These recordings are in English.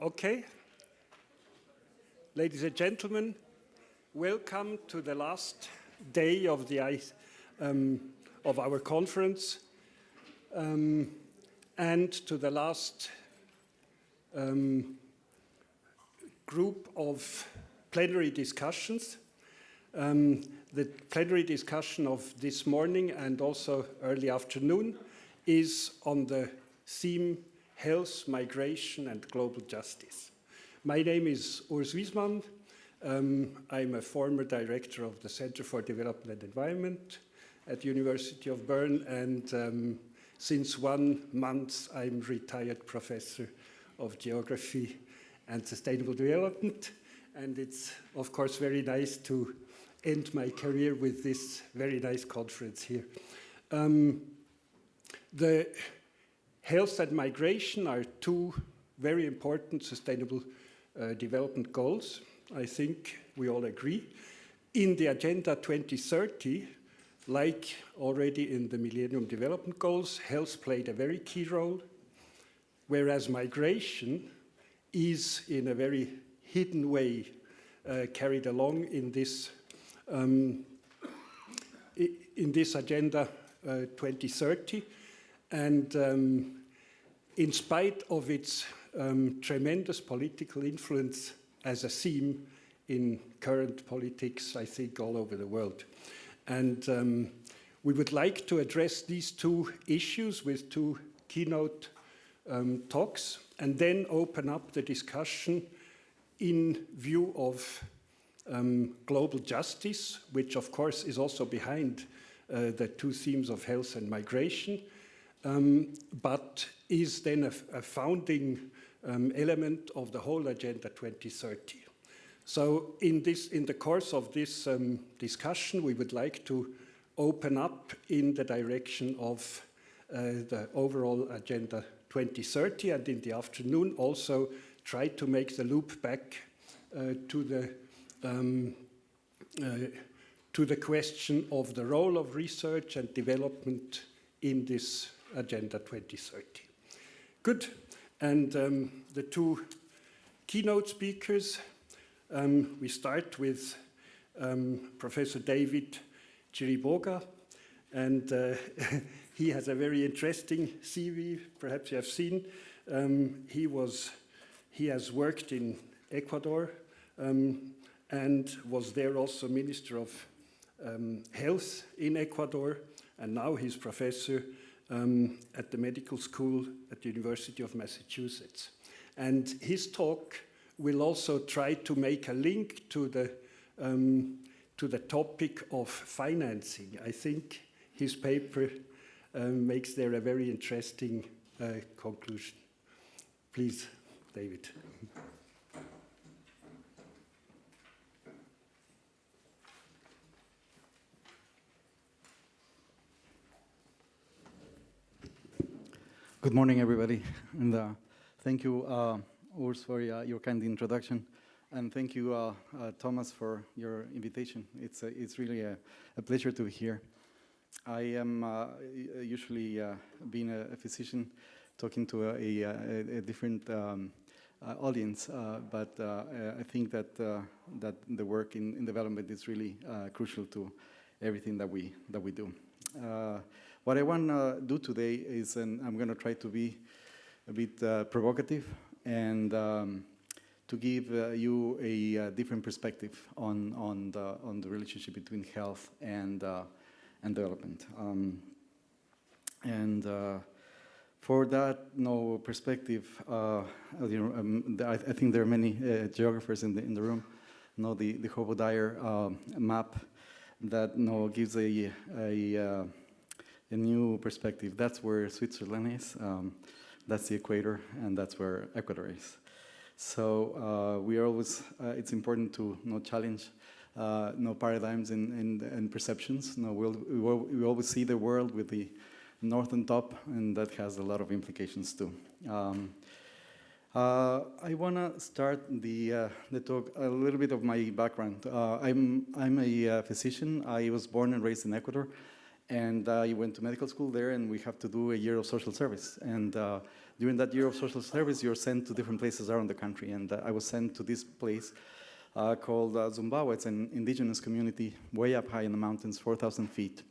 Okay. Ladies and gentlemen, welcome to the last day of of our conference and to the last group of plenary discussions. The plenary discussion of this morning and also early afternoon is on the theme Health, Migration and Global Justice. My name is Urs Wiesmann. I'm a former director of the Center for Development and Environment at the University of Bern, and since 1 month I'm retired professor of geography and sustainable development, and it's of course very nice to end my career with this very nice conference here. The health and migration are two very important sustainable development goals. I think we all agree. In the Agenda 2030, like already in the Millennium Development Goals, health played a very key role, whereas migration is in a very hidden way carried along in this Agenda 2030. And in spite of its tremendous political influence as a theme in current politics, I think, all over the world. And we would like to address these two issues with two keynote talks, and then open up the discussion in view of global justice, which of course is also behind the two themes of health and migration, but is then a founding element of the whole Agenda 2030. So in the course of this discussion, we would like to open up in the direction of the overall Agenda 2030, and in the afternoon also try to make the loop back to the question of the role of research and development in this Agenda 2030. Good. And the two keynote speakers, we start with Professor David Chiriboga, and he has a very interesting CV, perhaps you have seen. He has worked in Ecuador and was there also Minister of Health in Ecuador, and now he's professor at the medical school at the University of Massachusetts. And his talk will also try to make a link to the topic of financing. I think his paper makes there a very interesting conclusion. Please, David. Good morning, everybody, and thank you, Urs, for your kind introduction, and thank you, Thomas, for your invitation. It's really a pleasure to be here. I am usually being a physician talking to a different audience, but I think that the work in development is really crucial to everything that we do. What I want to do today is, and I'm going to try to be a bit provocative and to give you a different perspective on the relationship between health and development. For that perspective, I think there are many geographers in the room. The Hobo-Dyer map that gives a new perspective. That's where Switzerland is, that's the equator, and that's where Ecuador is. So we are always, it's important to challenge paradigms and perceptions. We always see the world with the north on top, and that has a lot of implications too. I want to start the talk a little bit of my background. I'm a physician. I was born and raised in Ecuador, And I went to medical school there, and we have to do a year of social service. And during that year of social service, you're sent to different places around the country. And I was sent to this place called Zumbawa. It's an indigenous community way up high in the mountains, 4,000 feet.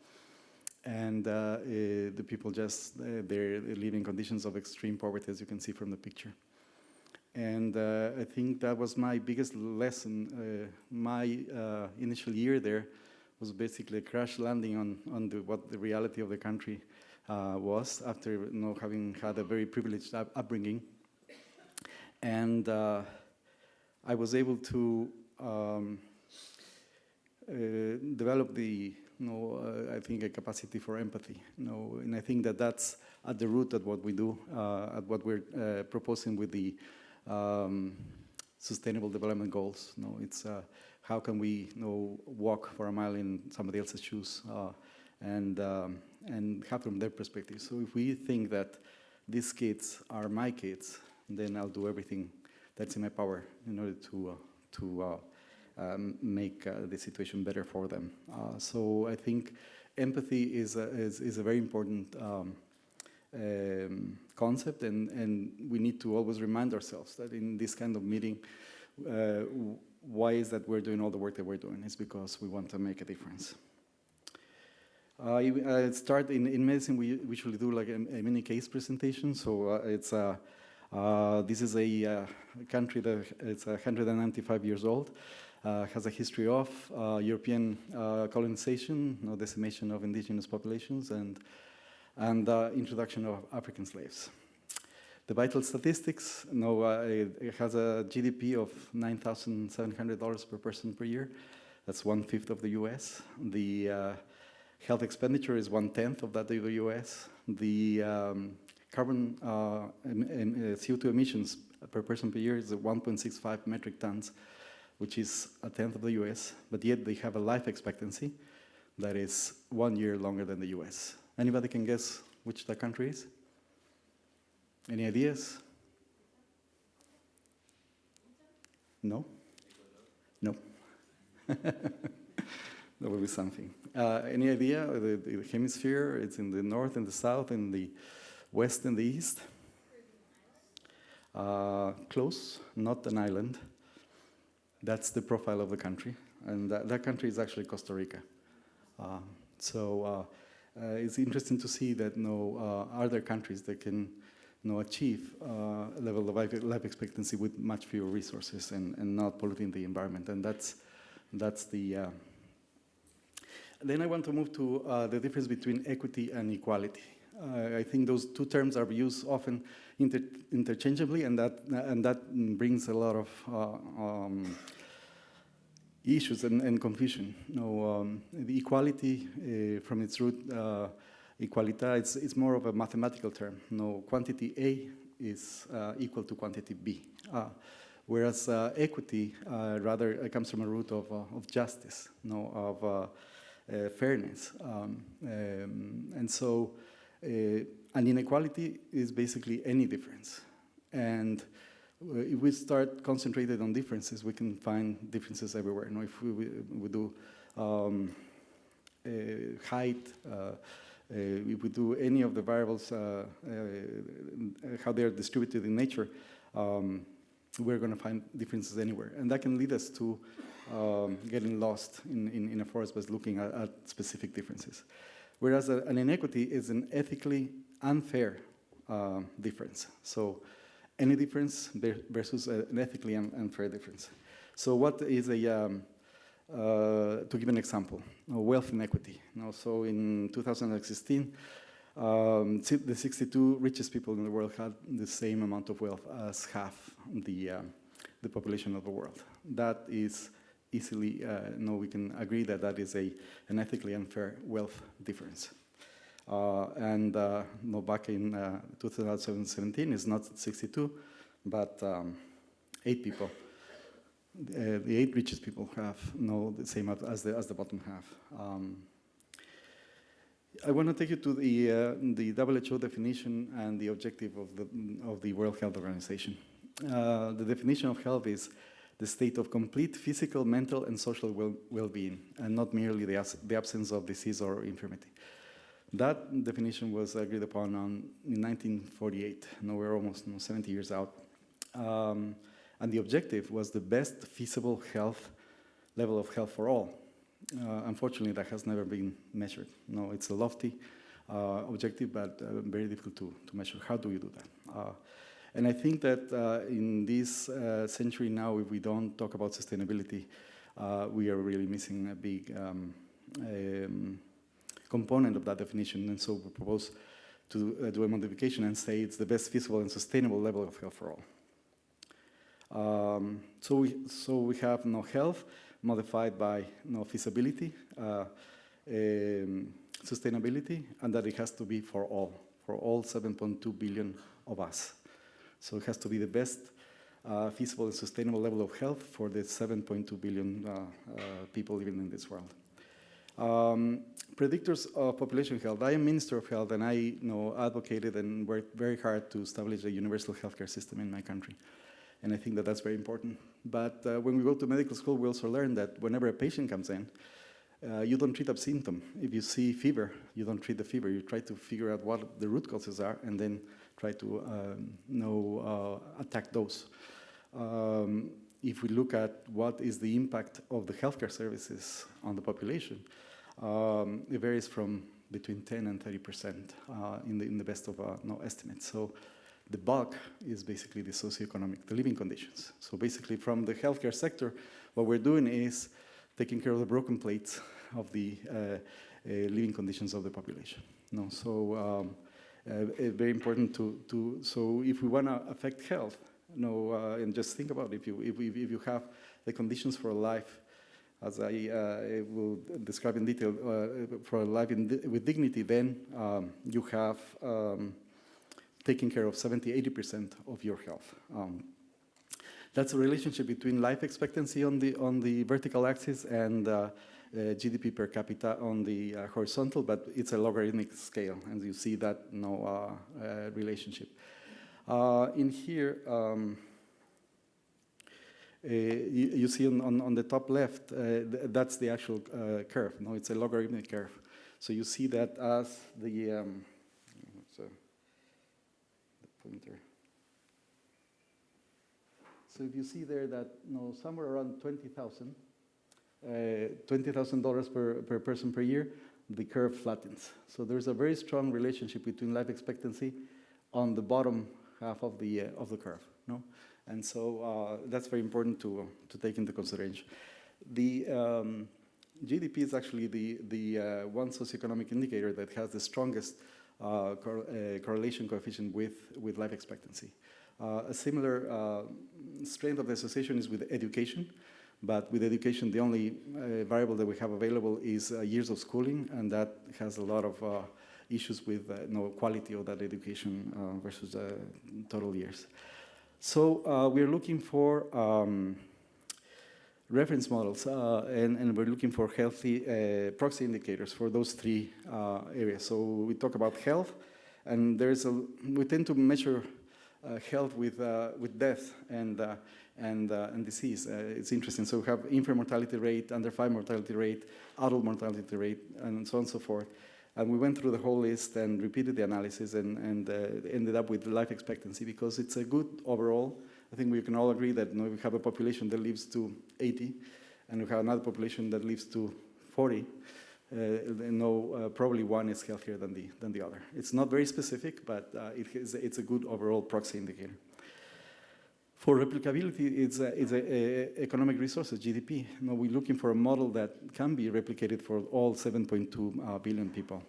And the people just, they're living in conditions of extreme poverty, as you can see from the picture. And I think that was my biggest lesson. My initial year there was basically a crash landing on what the reality of the country was after having had a very privileged upbringing. And I was able to develop the, I think, a capacity for empathy. And I think that that's at the root of what we do, at what we're proposing with the Sustainable Development Goals. It's how can we walk for a mile in somebody else's shoes and have from their perspective. So if we think that these kids are my kids, then I'll do everything that's in my power in order to make the situation better for them. So I think empathy is a very important concept, and we need to always remind ourselves that in this kind of meeting, why is that we're doing all the work that we're doing? It's because we want to make a difference. I start in medicine. We usually do like a mini case presentation. So this is a country that it's 195 years old, has a history of European colonization, decimation of indigenous populations, and introduction of African slaves. The vital statistics, it has a GDP of $9,700 per person per year. That's 1/5 of the US. The health expenditure is 1/10 of that of the US. The carbon CO2 emissions per person per year is 1.65 metric tons, which is 1/10 of the US, but yet they have a life expectancy that is 1 year longer than the US. Anybody can guess which the country is? Any ideas? No? No. That will be something. Any idea? The hemisphere, it's in the north and the south, and the west and the east? Close, not an island. That's the profile of the country. And that country is actually Costa Rica. It's interesting to see that are there countries that can achieve a level of life expectancy with much fewer resources and not polluting the environment. And that's the... Then I want to move to the difference between equity and equality. I think those two terms are used often interchangeably, and that brings a lot of issues and confusion. The equality, from its root, equalita, it's more of a mathematical term. Quantity A is equal to quantity B, whereas equity rather comes from a root of justice, of fairness, and so an inequality is basically any difference. And if we start concentrated on differences, we can find differences everywhere. If we do height, if we do any of the variables, how they are distributed in nature, we're going to find differences anywhere. And that can lead us to getting lost in a forest by looking at specific differences. Whereas an inequity is an ethically unfair difference. So any difference versus an ethically unfair difference. So what is to give an example, wealth inequity. So in 2016, the 62 richest people in the world had the same amount of wealth as half the population of the world. That is easily, we can agree that that is an ethically unfair wealth difference. Back in 2017, it's not 62, but 8 people. The 8 richest people have the same as the bottom half. I want to take you to the WHO definition and the objective of the World Health Organization. The definition of health is the state of complete physical, mental, and social well-being, and not merely the absence of disease or infirmity. That definition was agreed upon in 1948. Now we're almost 70 years out. And the objective was the best feasible level of health for all. Unfortunately, that has never been measured. No, it's a lofty objective, but very difficult to measure. How do we do that? And I think that in this century now, if we don't talk about sustainability, we are really missing a big component of that definition. And so we propose to do a modification and say it's the best feasible and sustainable level of health for all. So we have health modified by feasibility, sustainability, and that it has to be for all 7.2 billion of us. So it has to be the best feasible and sustainable level of health for the 7.2 billion people living in this world. Predictors of population health. I am Minister of Health, and I advocated and worked very hard to establish a universal healthcare system in my country. And I think that that's very important. But when we go to medical school, we also learn that whenever a patient comes in, you don't treat a symptom. If you see fever, you don't treat the fever. You try to figure out what the root causes are and then try to attack those. If we look at what is the impact of the healthcare services on the population, it varies from between 10 and 30% in the best of estimates. So the bulk is basically the socioeconomic, the living conditions. So basically from the healthcare sector, what we're doing is taking care of the broken plates of the living conditions of the population. So very important so if we want to affect health, and just think about it, if you have the conditions for life, as I will describe in detail, for a life with dignity, then you have taking care of 70–80% of your health. That's a relationship between life expectancy on the vertical axis and GDP per capita on the horizontal, but it's a logarithmic scale, and you see that relationship. In here, you see on the top left, that's the actual curve. It's a logarithmic curve. So you see that as the pointer. So if you see there that somewhere around $20,000 per person per year, the curve flattens. So there's a very strong relationship between life expectancy on the bottom half of the curve. And so that's very important to take into consideration. The GDP is actually the one socioeconomic indicator that has the strongest correlation coefficient with life expectancy. A similar strength of the association is with education, but with education, the only variable that we have available is years of schooling, and that has a lot of issues with quality of that education versus total years. So we're looking for reference models, and we're looking for healthy proxy indicators for those three areas. So we talk about health, and we tend to measure health with death and disease. It's interesting. So we have infant mortality rate, under 5 mortality rate, adult mortality rate, and so on and so forth. And we went through the whole list and repeated the analysis and ended up with life expectancy because it's a good overall. I think we can all agree that we have a population that lives to 80, and we have another population that lives to 40. Probably one is healthier than the other. It's not very specific, but it's a good overall proxy indicator. For replicability, it's economic resources, GDP. We're looking for a model that can be replicated for all 7.2 billion people.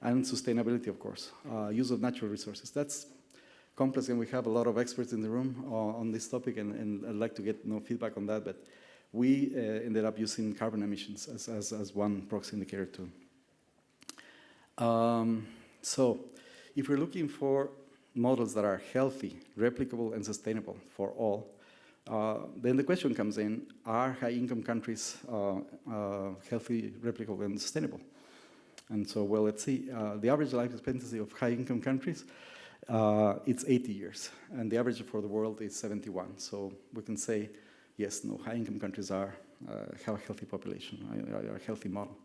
And sustainability, of course, use of natural resources. That's complex, and we have a lot of experts in the room on this topic, and I'd like to get feedback on that. But we ended up using carbon emissions as one proxy indicator too. So if we're looking for models that are healthy, replicable, and sustainable for all, then the question comes in, are high-income countries healthy, replicable, and sustainable? And so, well, let's see. The average life expectancy of high-income countries, it's 80 years, and the average for the world is 71. So we can say, yes, high-income countries have a healthy population, a healthy model.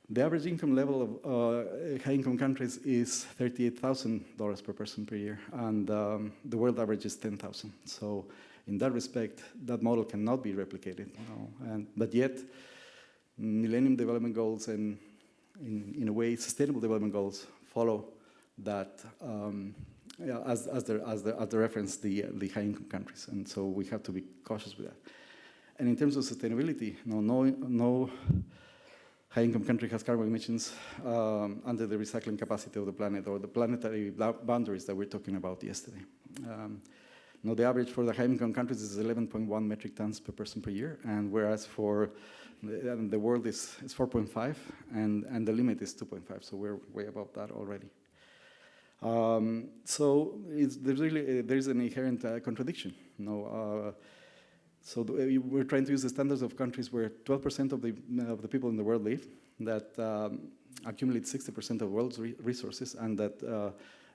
The average income level of high-income countries is $38,000 per person per year, and the world average is $10,000. So in that respect, that model cannot be replicated. But yet, Millennium Development Goals and, in a way, Sustainable Development Goals follow that as the reference, the high-income countries. And so we have to be cautious with that. And in terms of sustainability, no high-income country has carbon emissions under the recycling capacity of the planet or the planetary boundaries that we were talking about yesterday. The average for the high-income countries is 11.1 metric tons per person per year, and whereas for the world is 4.5, and the limit is 2.5, so we're way above that already. So there's an inherent contradiction. So we're trying to use the standards of countries where 12% of the people in the world live, that accumulate 60% of the world's resources, and that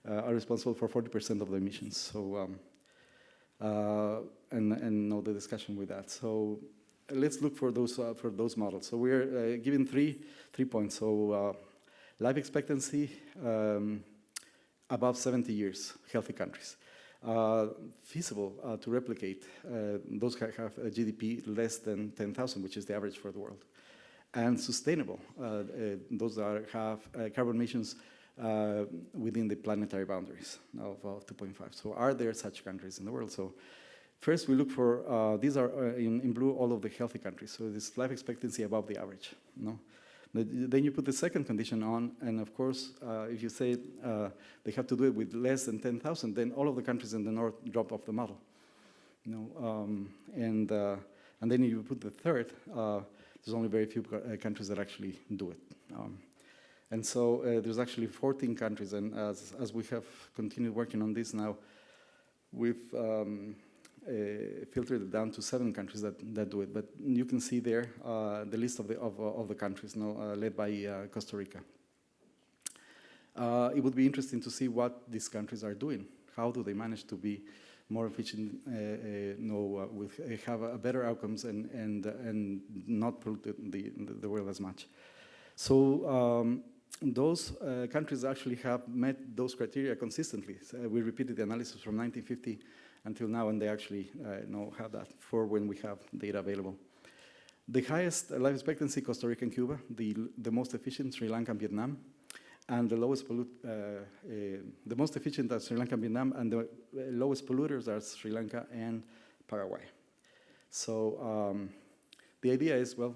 are responsible for 40% of the emissions. So and know the discussion with that. So let's look for those models. So we're giving three points. So life expectancy above 70 years, healthy countries. Feasible to replicate, those have a GDP less than 10,000, which is the average for the world. And sustainable, those have carbon emissions within the planetary boundaries of 2.5. So are there such countries in the world? So first we look for, these are in blue, all of the healthy countries. So this life expectancy above the average. Then you put the second condition on, and of course, if you say they have to do it with less than 10,000, then all of the countries in the north drop off the model. And then you put the third, there's only very few countries that actually do it. And so there's actually 14 countries, and as we have continued working on this now, we've filtered it down to 7 countries that do it. But you can see there the list of the countries led by Costa Rica. It would be interesting to see what these countries are doing. How do they manage to be more efficient, have better outcomes and not pollute the world as much? So those countries actually have met those criteria consistently. So we repeated the analysis from 1950 until now, and they actually have that for when we have data available. The highest life expectancy, Costa Rica and Cuba. The most efficient, Sri Lanka and Vietnam. And the lowest the most efficient are Sri Lanka and Vietnam, and the lowest polluters are Sri Lanka and Paraguay. So the idea is, well,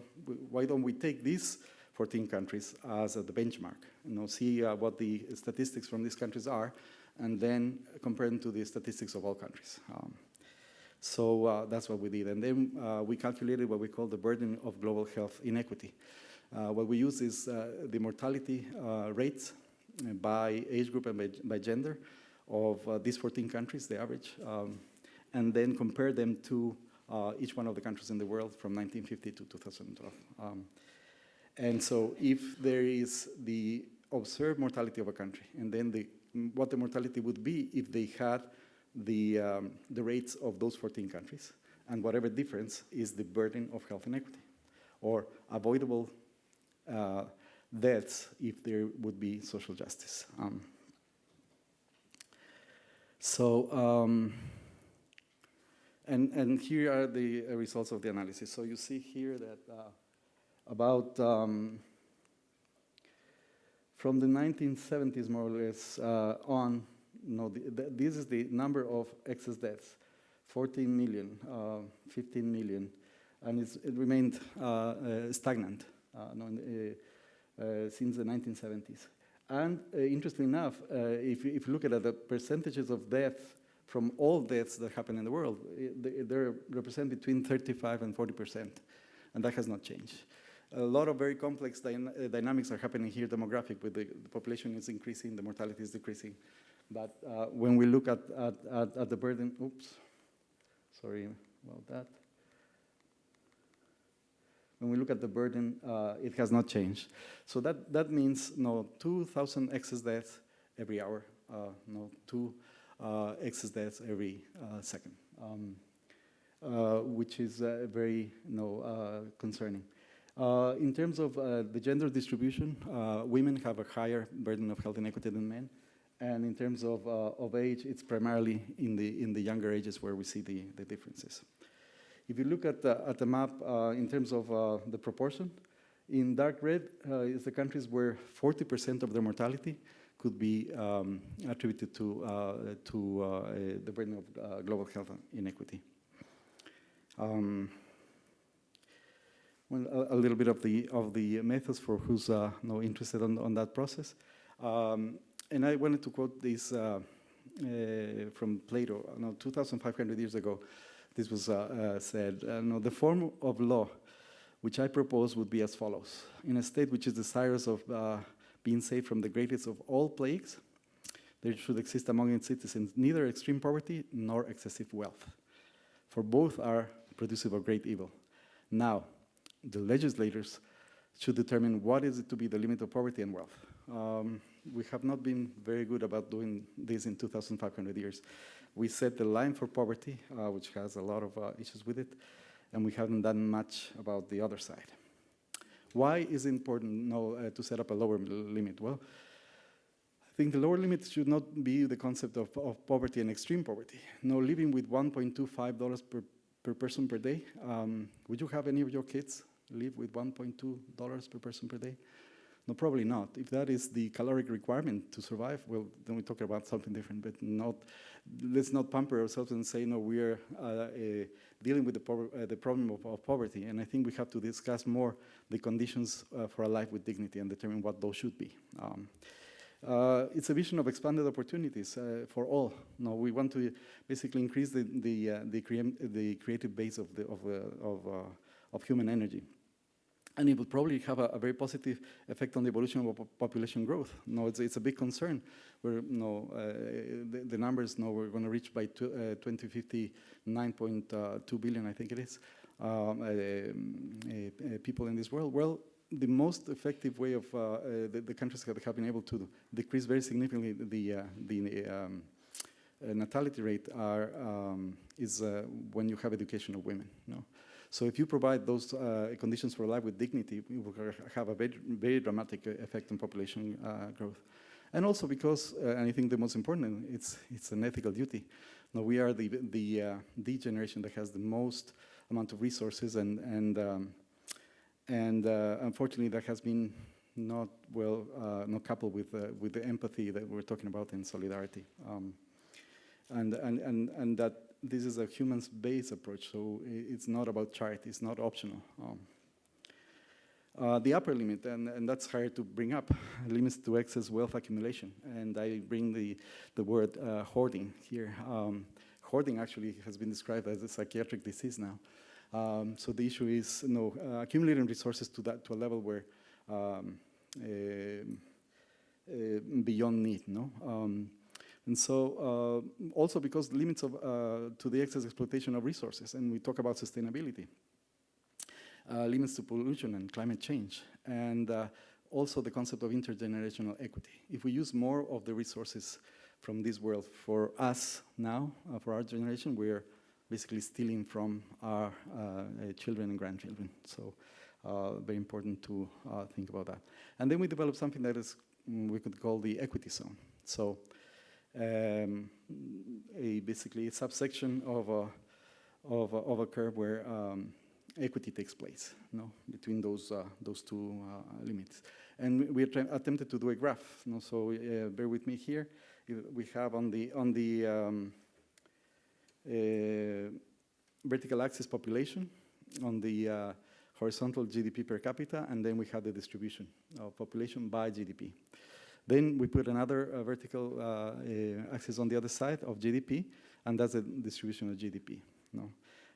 why don't we take these 14 countries as the benchmark, see what the statistics from these countries are, and then compare them to the statistics of all countries. So that's what we did. And then we calculated what we call the burden of global health inequity. What we use is the mortality rates by age group and by gender of these 14 countries, the average, and then compare them to each one of the countries in the world from 1950 to 2012. And so if there is the observed mortality of a country, and then what the mortality would be if they had the rates of those 14 countries, and whatever difference is the burden of health inequity, or avoidable deaths if there would be social justice. And here are the results of the analysis. So you see here that about from the 1970s, more or less, on, this is the number of excess deaths, 14 million, 15 million, and it remained stagnant since the 1970s. And interestingly enough, if you look at the percentages of death from all deaths that happen in the world, they represent between 35 and 40%, and that has not changed. A lot of very complex dynamics are happening here, demographic, with the population is increasing, the mortality is decreasing. But when we look at the burden, sorry about that. When we look at the burden, it has not changed. So that means 2,000 excess deaths every hour, 2 excess deaths every second, which is very concerning. In terms of the gender distribution, women have a higher burden of health inequity than men. And in terms of age, it's primarily in the younger ages where we see the differences. If you look at the map in terms of the proportion, in dark red is the countries where 40% of their mortality could be attributed to the burden of global health inequity. Well, a little bit of the methods for who's interested on that process. And I wanted to quote this from Plato. 2,500 years ago, this was said, the form of law which I propose would be as follows. In a state which is desirous of being saved from the greatest of all plagues, there should exist among its citizens neither extreme poverty nor excessive wealth, for both are producive of great evil. Now, the legislators should determine what is it to be the limit of poverty and wealth. We have not been very good about doing this in 2,500 years. We set the line for poverty, which has a lot of issues with it, and we haven't done much about the other side. Why is it important to set up a lower limit? Well, I think the lower limit should not be the concept of poverty and extreme poverty. Living with $1.25 per person per day, would you have any of your kids live with $1.2 per person per day? No, probably not. If that is the caloric requirement to survive, well, then we talk about something different, but let's not pamper ourselves and say, no, we are dealing with the problem of poverty. And I think we have to discuss more the conditions for a life with dignity and determine what those should be. It's a vision of expanded opportunities for all. We want to basically increase the creative base of human energy. And it will probably have a very positive effect on the evolution of population growth. It's a big concern. Where the numbers we're going to reach by 2050 9.2 billion, I think it is, people in this world. Well, the most effective way of the countries that have been able to decrease very significantly the natality rate is when you have education of women. So if you provide those conditions for life with dignity, it will have a very, very dramatic effect on population growth. And also because, and I think the most important, it's an ethical duty. We are the generation that has the most amount of resources, and unfortunately that has been not coupled with the empathy that we're talking about in solidarity, and that this is a humans-based approach, so it's not about charity, it's not optional. The upper limit, and that's hard to bring up, limits to excess wealth accumulation. And I bring the word hoarding here. Hoarding actually has been described as a psychiatric disease now. So the issue is accumulating resources to a level where beyond need, and so also because limits to the excess exploitation of resources, and we talk about sustainability, limits to pollution and climate change, and also the concept of intergenerational equity. If we use more of the resources from this world for us now, for our generation, we're basically stealing from our children and grandchildren. So very important to think about that. And then we developed something that is we could call the equity zone. So basically a subsection of a curve where equity takes place, between those two limits. And we attempted to do a graph. So bear with me here. We have on the vertical axis population, on the horizontal GDP per capita, and then we have the distribution of population by GDP. Then we put another vertical axis on the other side of GDP, and that's the distribution of GDP.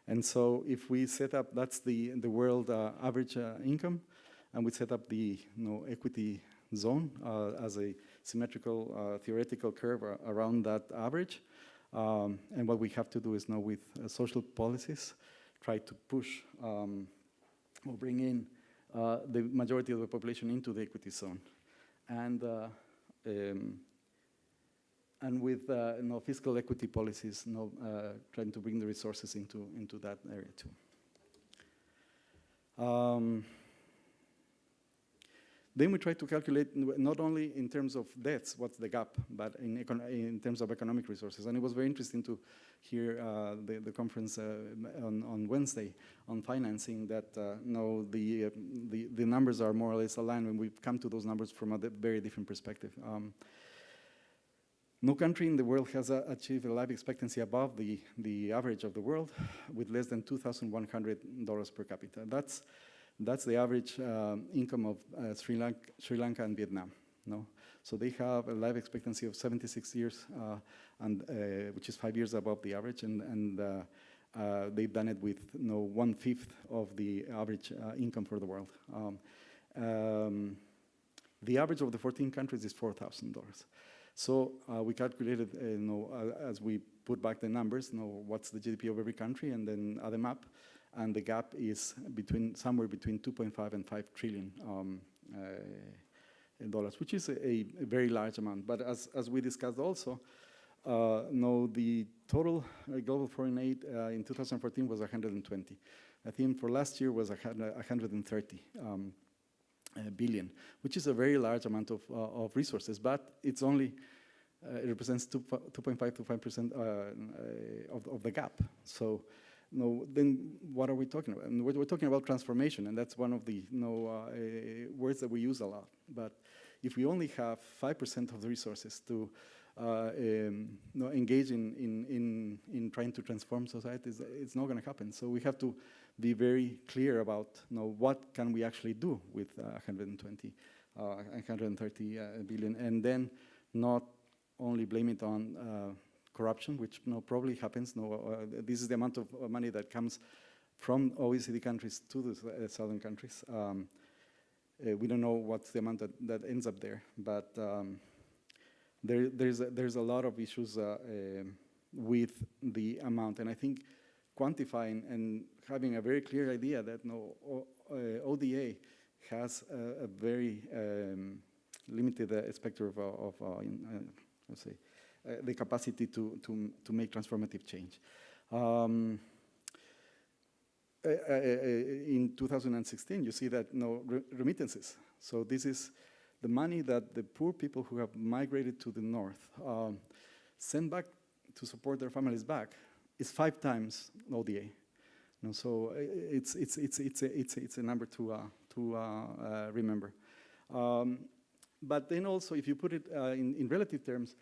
And so if we set up, that's the world average income, and we set up the equity zone as a symmetrical theoretical curve around that average. And what we have to do is now with social policies, try to push or bring in the majority of the population into the equity zone. And with fiscal equity policies, trying to bring the resources into that area too. Then we try to calculate not only in terms of deaths, what's the gap, but in terms of economic resources. And it was very interesting to hear the conference on Wednesday on financing that no, the numbers are more or less aligned when we come to those numbers from a very different perspective. No country in the world has achieved a life expectancy above the average of the world with less than $2,100 per capita. That's the average income of Sri Lanka and Vietnam. No? So they have a life expectancy of 76 years, which is 5 years above the average, and they've done it with 1/5 of the average income for the world. The average of the 14 countries is $4,000. So we calculated, as we put back the numbers, what's the GDP of every country, and then add them up, and the gap is somewhere between 2.5 and 5 trillion dollars, which is a very large amount. But as we discussed also, the total global foreign aid in 2014 was 120. I think for last year was 130. Billion, which is a very large amount of resources, but it's only it represents 2.5 to 5% of the gap. So, then what are we talking about? And we're talking about transformation, and that's one of the words that we use a lot. But if we only have 5% of the resources to engage in trying to transform societies, it's not going to happen. So we have to be very clear about what can we actually do with 130 billion, and then not only blame it on corruption, which probably happens. This is the amount of money that comes from OECD countries to the southern countries. We don't know what's the amount that ends up there, but there's a lot of issues with the amount, and I think quantifying and having a very clear idea that ODA has a very limited spectrum of let's say, the capacity to make transformative change. In 2016, you see that remittances. So this is the money that the poor people who have migrated to the north send back to support their families back is 5 times ODA. So it's a number to remember. But then also, if you put it in relative terms,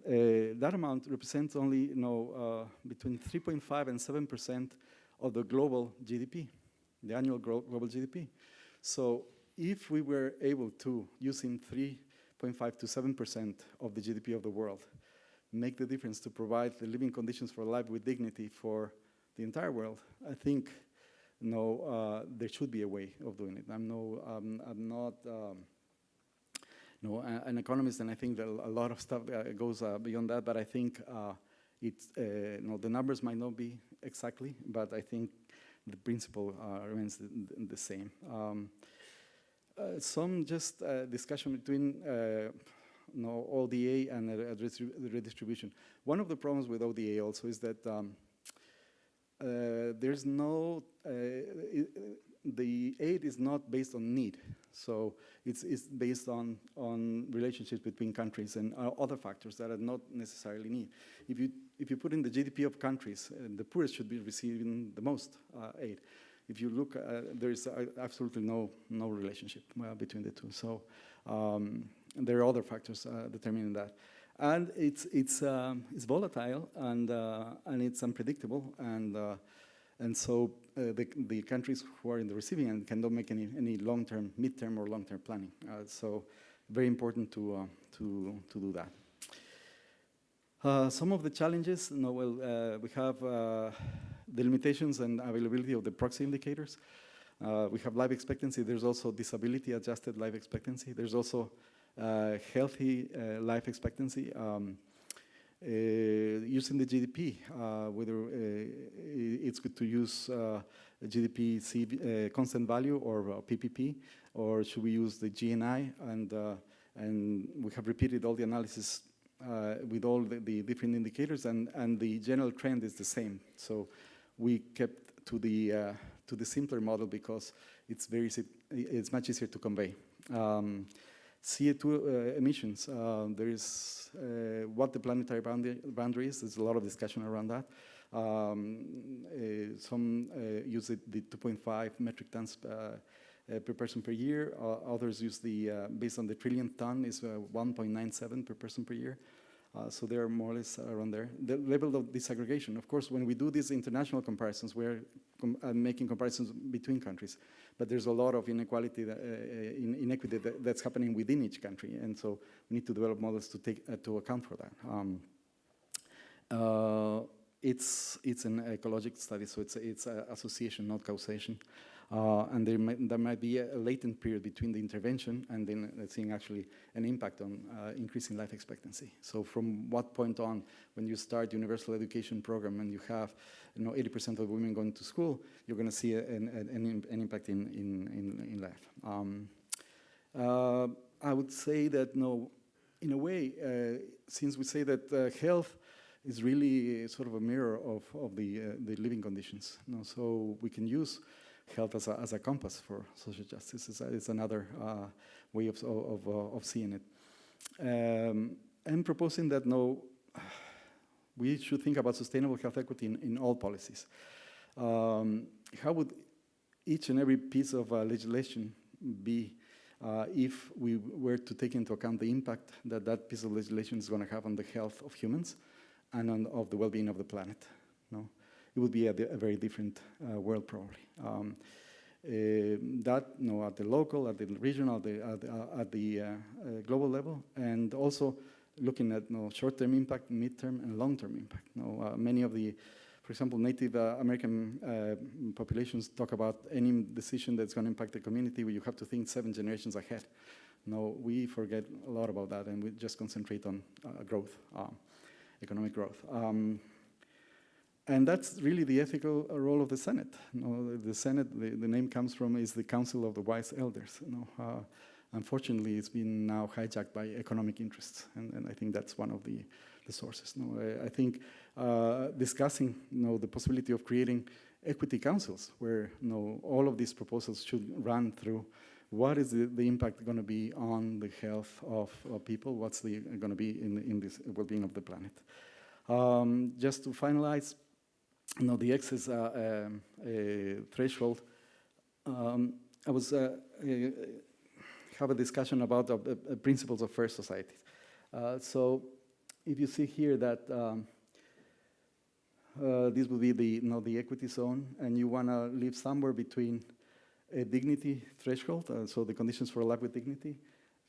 that amount represents only between 3.5 and 7% of the global GDP, the annual global GDP. So if we were able to, using 3.5 to 7% of the GDP of the world, make the difference to provide the living conditions for life with dignity for the entire world, I think there should be a way of doing it. I'm not an economist, and I think that a lot of stuff goes beyond that, but I think the numbers might not be exactly, but I think the principle remains the same. Some just discussion between ODA and the redistribution. One of the problems with ODA also is that there's no, the aid is not based on need. So it's based on relationships between countries and other factors that are not necessarily need. If you put in the GDP of countries, the poorest should be receiving the most aid. If you look, there is absolutely no relationship between the two. So there are other factors determining that, and it's volatile and it's unpredictable, and so the countries who are in the receiving end cannot make any long-term, mid-term, or long-term planning. So very important to do that. Some of the challenges, we have the limitations and availability of the proxy indicators. We have life expectancy. There's also disability-adjusted life expectancy. There's also healthy life expectancy. Using the GDP, whether it's good to use GDP constant value or PPP, or should we use the GNI? And we have repeated all the analysis with all the different indicators, and the general trend is the same. So we kept to the simpler model because it's much easier to convey. CO2 emissions, there is what the planetary boundary is. There's a lot of discussion around that. Some use the 2.5 metric tons per person per year. Others use based on the trillionth ton, is 1.97 per person per year. So they're more or less around there. The level of disaggregation, of course, when we do these international comparisons, we're making comparisons between countries. But there's a lot of inequality, inequity that's happening within each country. And so we need to develop models to take to account for that. It's an ecological study, so it's association, not causation. And there might be a latent period between the intervention and then seeing actually an impact on increasing life expectancy. So from what point on, when you start universal education program and you have 80% of women going to school, you're going to see an impact in life. I would say that in a way, since we say that health is really sort of a mirror of the living conditions. So we can use health as a compass for social justice. It's another way of seeing it. I'm proposing that we should think about sustainable health equity in all policies. How would each and every piece of legislation be if we were to take into account the impact that piece of legislation is going to have on the health of humans and of the well-being of the planet? It would be a very different world, probably. That, at the local, at the regional, at the global level, and also looking at short-term impact, mid-term, and long-term impact. Many of the, for example, Native American populations talk about any decision that's going to impact the community where you have to think 7 generations ahead. We forget a lot about that, and we just concentrate on growth, economic growth. And that's really the ethical role of the Senate. The Senate, the name comes from, is the Council of the Wise Elders. Unfortunately, it's been now hijacked by economic interests, and I think that's one of the sources. I think discussing the possibility of creating equity councils where all of these proposals should run through what is the impact going to be on the health of people, what's going to be in this well-being of the planet. Just to finalize, the excess threshold, I was have a discussion about principles of fair societies. So if you see here that this will be the equity zone, and you want to live somewhere between a dignity threshold, so the conditions for a life with dignity,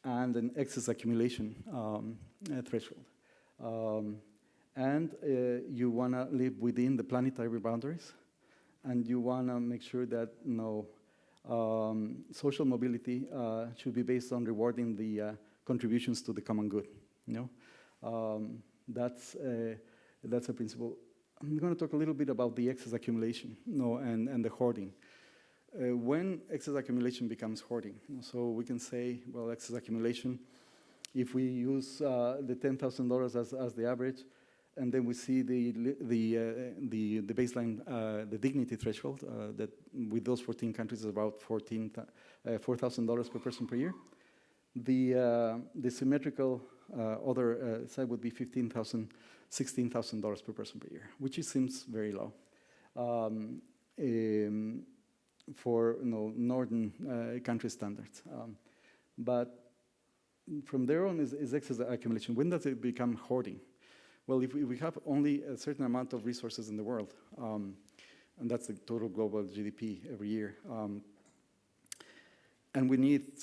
and an excess accumulation threshold. And you want to live within the planetary boundaries, and you want to make sure that social mobility should be based on rewarding the contributions to the common good. That's a principle. I'm going to talk a little bit about the excess accumulation, and the hoarding. When excess accumulation becomes hoarding, so we can say, well, excess accumulation, if we use the $10,000 as the average, and then we see the baseline, the dignity threshold, that with those 14 countries is about $4,000 per person per year. The symmetrical other side would be $15,000, $16,000 per person per year, which seems very low for northern country standards. But from there on is excess accumulation. When does it become hoarding? Well, if we have only a certain amount of resources in the world, and that's the total global GDP every year, and we need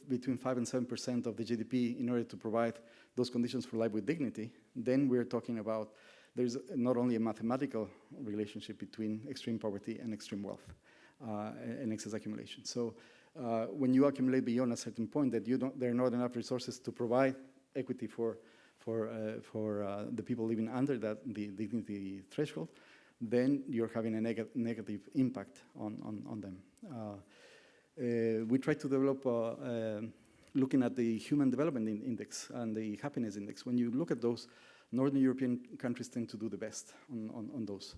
between 5 and 7% of the GDP in order to provide those conditions for life with dignity, then we're talking about there's not only a mathematical relationship between extreme poverty and extreme wealth and excess accumulation. So when you accumulate beyond a certain point that there are not enough resources to provide equity for the people living under the dignity threshold, then you're having a negative impact on them. We try to develop, looking at the Human Development Index and the Happiness Index. When you look at those, Northern European countries tend to do the best on those.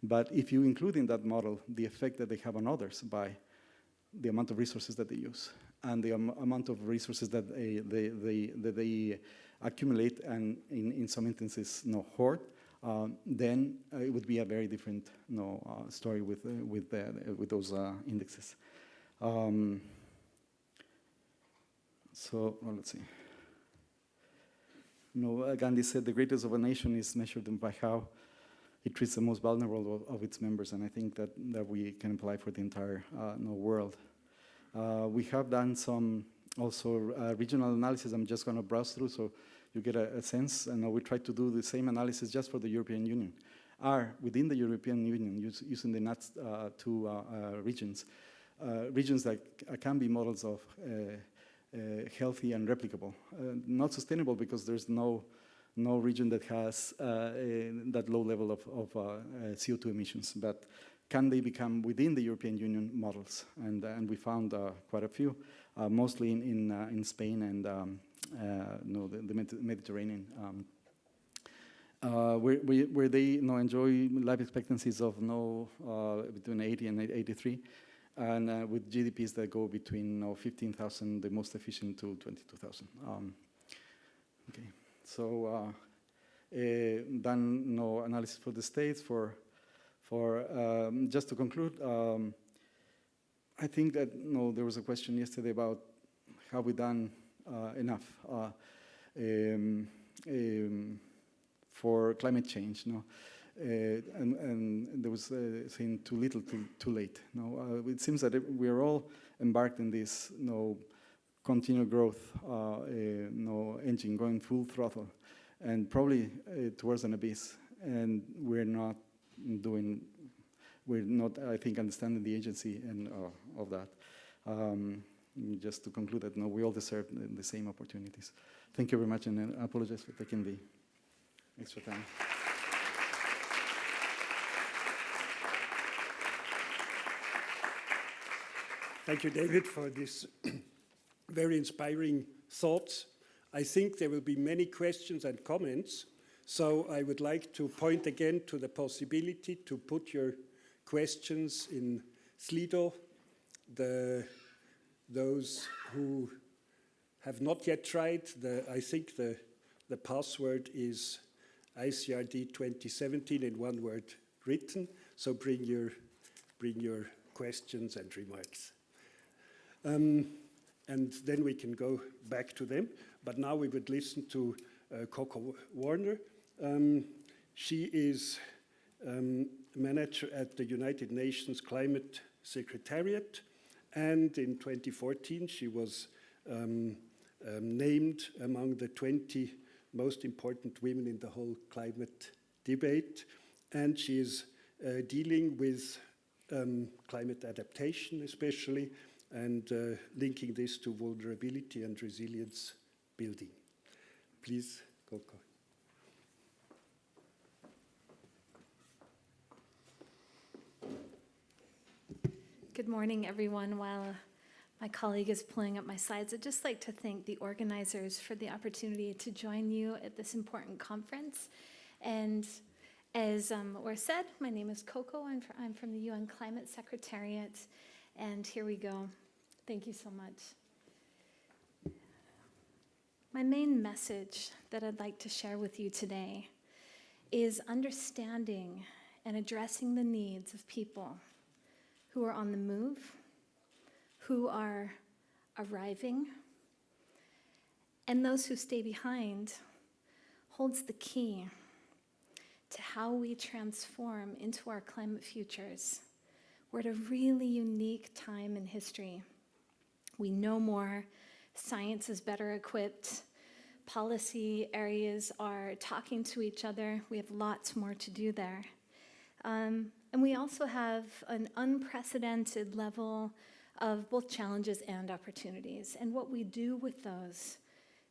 But if you include in that model the effect that they have on others by the amount of resources that they use, and the amount of resources that they accumulate and in some instances hoard, then it would be a very different story with those indexes. So let's see. Gandhi said the greatness of a nation is measured by how it treats the most vulnerable of its members, and I think that we can apply for the entire world. We have done some also regional analysis. I'm just going to browse through so you get a sense, and we try to do the same analysis just for the European Union. Within the European Union, using the NATS 2 regions that can be models of healthy and replicable. Not sustainable because there's no region that has that low level of CO2 emissions, but can they become within the European Union models? And we found quite a few, mostly in Spain and the Mediterranean, where they enjoy life expectancies of between 80 and 83. And with GDPs that go between 15,000, the most efficient, to 22,000. Okay, so done analysis for the states. For just to conclude, I think that there was a question yesterday about have we done enough for climate change. And there was saying too little, too late. It seems that we are all embarked in this continued growth engine going full throttle, and probably towards an abyss. And we're not, I think, understanding the agency and of that. Just to conclude that we all deserve the same opportunities. Thank you very much, and I apologize for taking the extra time. Thank you, David, for this very inspiring thoughts. I think there will be many questions and comments, so I would like to point again to the possibility to put your questions in Slido. Those who have not yet tried, I think the password is ICRD 2017 in one word written, so bring your questions and remarks. And then we can go back to them. But now we would listen to Koko Warner. She is manager at the United Nations Climate Secretariat. And in 2014, she was named among the 20 most important women in the whole climate debate. And she is dealing with climate adaptation, especially, and linking this to vulnerability and resilience building. Please, Koko. Good morning, everyone. While my colleague is pulling up my slides, I'd just like to thank the organizers for the opportunity to join you at this important conference. And as Urs said, my name is Koko, and I'm from the UN Climate Secretariat. And here we go. Thank you so much. My main message that I'd like to share with you today is understanding and addressing the needs of people who are on the move, who are arriving, and those who stay behind holds the key to how we transform into our climate futures. We're at a really unique time in history. We know more, science is better equipped, policy areas are talking to each other. We have lots more to do there. And we also have an unprecedented level of both challenges and opportunities. And what we do with those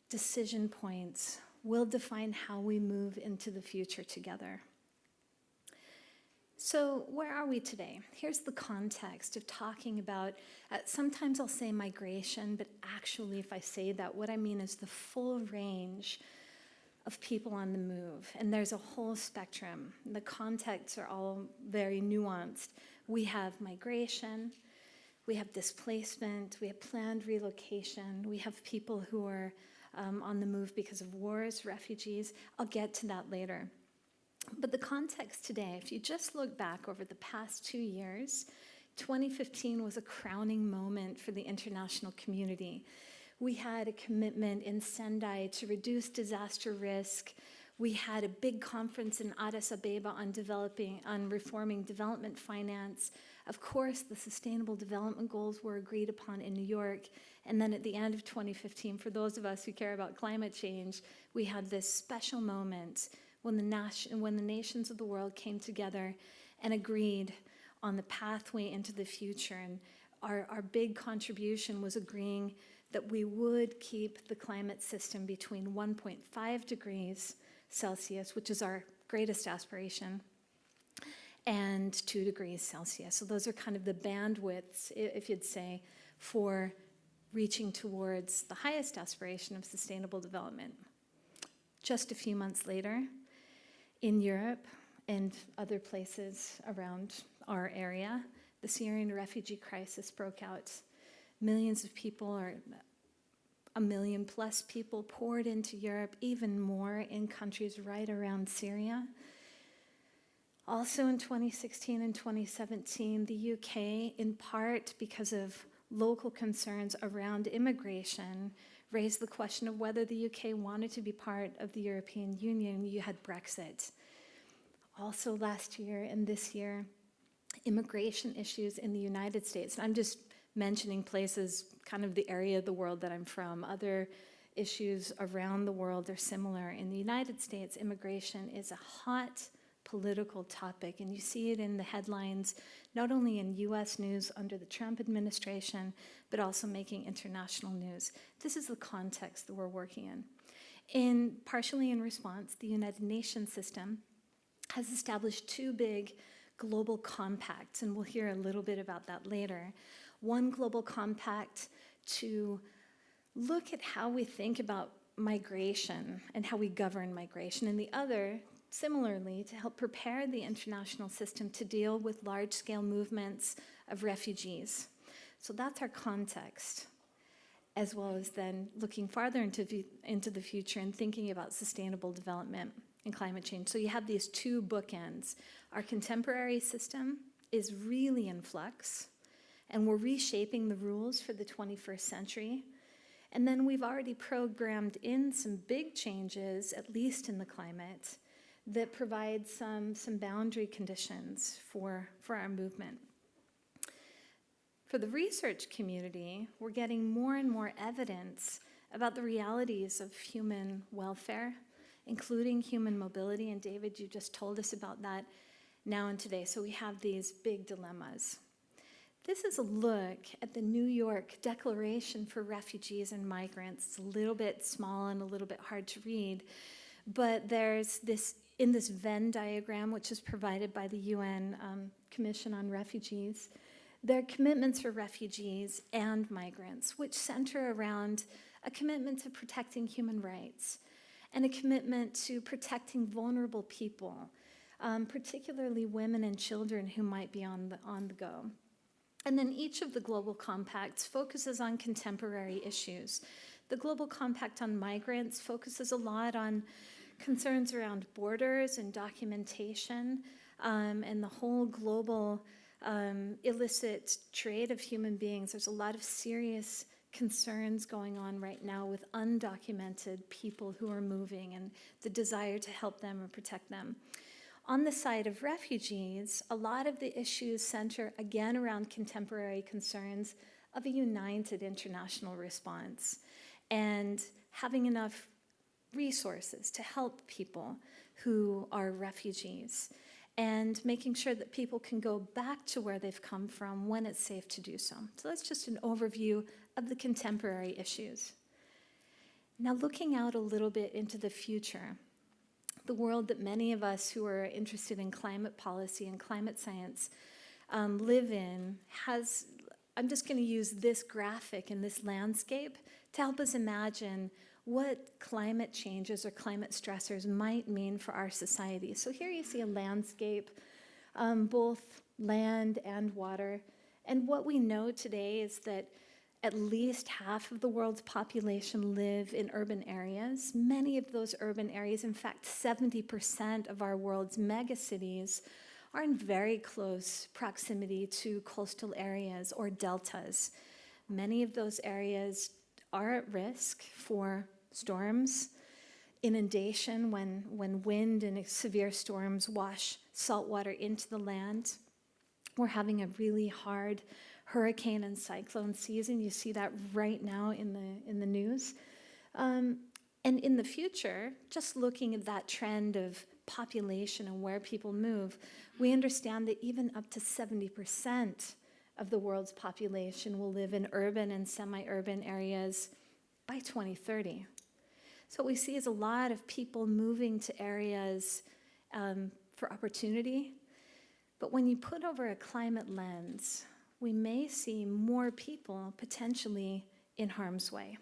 decision points will define how we move into the future together. So where are we today? Here's the context of talking about, sometimes I'll say migration, but actually if I say that, what I mean is the full range of people on the move. And there's a whole spectrum. The contexts are all very nuanced. We have migration, we have displacement, we have planned relocation, we have people who are on the move because of wars, refugees. I'll get to that later. But the context today, if you just look back over the past 2 years, 2015 was a crowning moment for the international community. We had a commitment in Sendai to reduce disaster risk. We had a big conference in Addis Ababa on reforming development finance. Of course, the Sustainable Development Goals were agreed upon in New York. And then at the end of 2015, for those of us who care about climate change, we had this special moment when the nations of the world came together and agreed on the pathway into the future. And our big contribution was agreeing that we would keep the climate system between 1.5 degrees Celsius, which is our greatest aspiration, and 2 degrees Celsius. So those are kind of the bandwidths, if you'd say, for reaching towards the highest aspiration of sustainable development. Just a few months later, in Europe and other places around our area, the Syrian refugee crisis broke out. Millions of people, or 1 million plus people, poured into Europe, even more in countries right around Syria. Also in 2016 and 2017, the UK, in part because of local concerns around immigration, raised the question of whether the UK wanted to be part of the European Union. You had Brexit. Also last year and this year, immigration issues in the United States. I'm just mentioning places, kind of the area of the world that I'm from. Other issues around the world are similar. In the United States, immigration is a hot political topic, and you see it in the headlines, not only in US news under the Trump administration, but also making international news. This is the context that we're working in. Partially in response, the United Nations system has established 2 big global compacts, and we'll hear a little bit about that later. One global compact to look at how we think about migration and how we govern migration, and the other, similarly, to help prepare the international system to deal with large-scale movements of refugees. So that's our context, as well as then looking farther into the future and thinking about sustainable development and climate change. So you have these 2 bookends. Our contemporary system is really in flux, and we're reshaping the rules for the 21st century. And then we've already programmed in some big changes, at least in the climate, that provide some boundary conditions for our movement. For the research community, we're getting more and more evidence about the realities of human welfare, including human mobility, and David, you just told us about that now and today. So we have these big dilemmas. This is a look at the New York Declaration for Refugees and Migrants. It's a little bit small and a little bit hard to read, but there's this, in this Venn diagram, which is provided by the UN Commission on Refugees, there are commitments for refugees and migrants, which center around a commitment to protecting human rights and a commitment to protecting vulnerable people, particularly women and children who might be on the go. And then each of the global compacts focuses on contemporary issues. The Global Compact on Migrants focuses a lot on concerns around borders and documentation, and the whole global illicit trade of human beings. There's a lot of serious concerns going on right now with undocumented people who are moving and the desire to help them and protect them. On the side of refugees, a lot of the issues center again around contemporary concerns of a united international response and having enough resources to help people who are refugees and making sure that people can go back to where they've come from when it's safe to do so. So that's just an overview of the contemporary issues. Now looking out a little bit into the future, the world that many of us who are interested in climate policy and climate science live in has, I'm just going to use this graphic and this landscape to help us imagine what climate changes or climate stressors might mean for our society. So here you see a landscape, both land and water, And what we know today is that at least half of the world's population live in urban areas. Many of those urban areas, in fact, 70% of our world's megacities are in very close proximity to coastal areas or deltas. Many of those areas are at risk for storms, inundation when wind and severe storms wash salt water into the land. We're having a really hard hurricane and cyclone season. You see that right now in the news. And in the future, just looking at that trend of population and where people move, we understand that even up to 70% of the world's population will live in urban and semi-urban areas by 2030. So what we see is a lot of people moving to areas for opportunity. But when you put over a climate lens, we may see more people potentially in harm's way.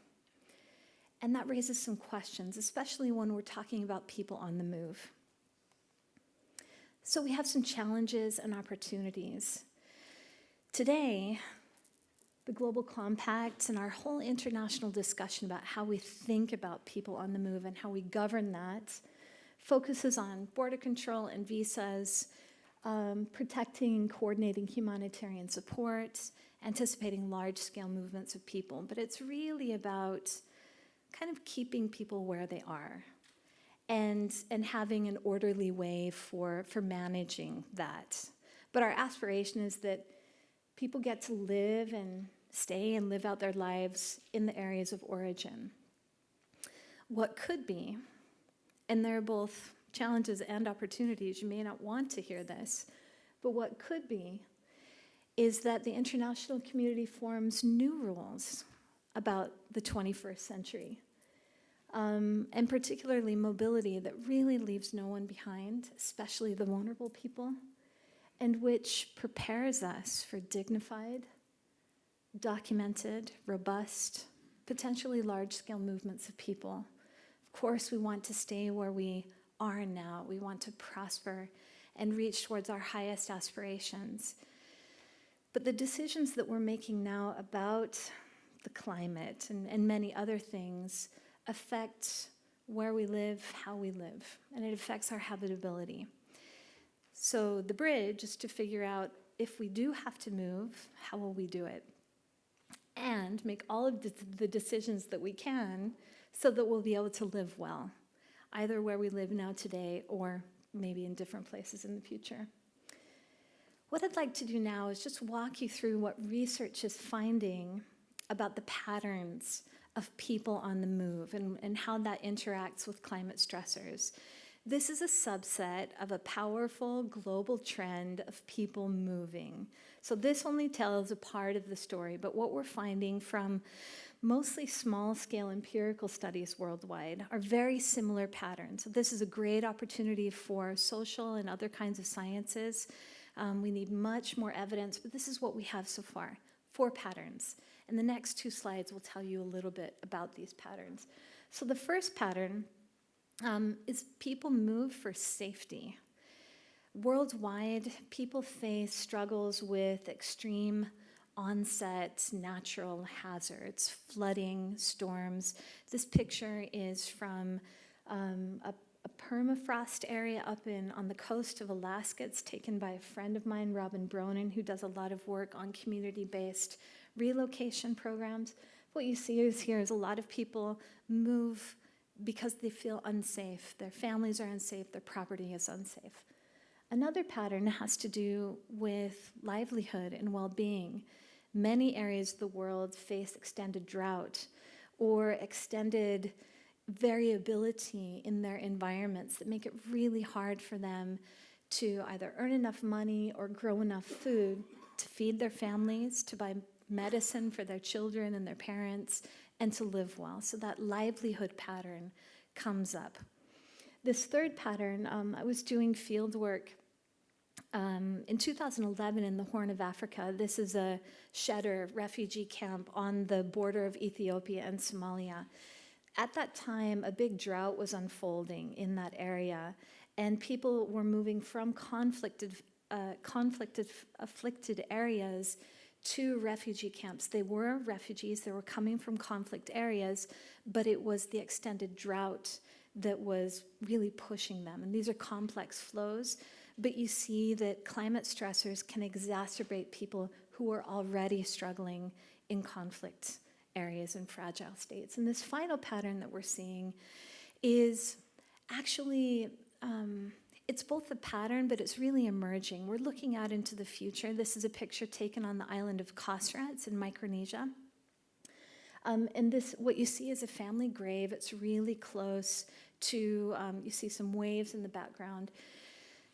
And that raises some questions, especially when we're talking about people on the move. So we have some challenges and opportunities. Today, the Global Compact and our whole international discussion about how we think about people on the move and how we govern that focuses on border control and visas, protecting and coordinating humanitarian support, anticipating large-scale movements of people. But it's really about kind of keeping people where they are and having an orderly way for managing that. But our aspiration is that people get to live and stay and live out their lives in the areas of origin. What could be, and there are both challenges and opportunities, you may not want to hear this, but what could be is that the international community forms new rules about the 21st century, and particularly mobility that really leaves no one behind, especially the vulnerable people, and which prepares us for dignified, documented, robust, potentially large-scale movements of people. Of course, we want to stay where we are now. We want to prosper and reach towards our highest aspirations. But the decisions that we're making now about the climate and many other things affect where we live, how we live, and it affects our habitability. So the bridge is to figure out if we do have to move, how will we do it? And make all of the decisions that we can so that we'll be able to live well, either where we live now today or maybe in different places in the future. What I'd like to do now is just walk you through what research is finding about the patterns of people on the move and how that interacts with climate stressors. This is a subset of a powerful global trend of people moving. So this only tells a part of the story, but what we're finding from mostly small-scale empirical studies worldwide are very similar patterns. So this is a great opportunity for social and other kinds of sciences. We need much more evidence, but this is what we have so far, 4 patterns. And the next 2 slides will tell you a little bit about these patterns. So the first pattern is people move for safety. Worldwide, people face struggles with extreme onset natural hazards, flooding, storms. This picture is from a permafrost area up on the coast of Alaska. It's taken by a friend of mine, Robin Bronin, who does a lot of work on community-based relocation programs. What you see here is a lot of people move because they feel unsafe. Their families are unsafe, their property is unsafe. Another pattern has to do with livelihood and well-being. Many areas of the world face extended drought or extended variability in their environments that make it really hard for them to either earn enough money or grow enough food to feed their families, to buy medicine for their children and their parents, and to live well. So that livelihood pattern comes up. This third pattern, I was doing field work in 2011 in the Horn of Africa. This is a shelter refugee camp on the border of Ethiopia and Somalia. At that time, a big drought was unfolding in that area, and people were moving from conflict-afflicted areas to refugee camps. They were refugees, they were coming from conflict areas, but it was the extended drought that was really pushing them. And these are complex flows, but you see that climate stressors can exacerbate people who are already struggling in conflict areas and fragile states. And this final pattern that we're seeing is actually, it's both a pattern, but it's really emerging. We're looking out into the future. This is a picture taken on the island of Kosra. It's in Micronesia. And this, what you see is a family grave. It's really close to, you see some waves in the background.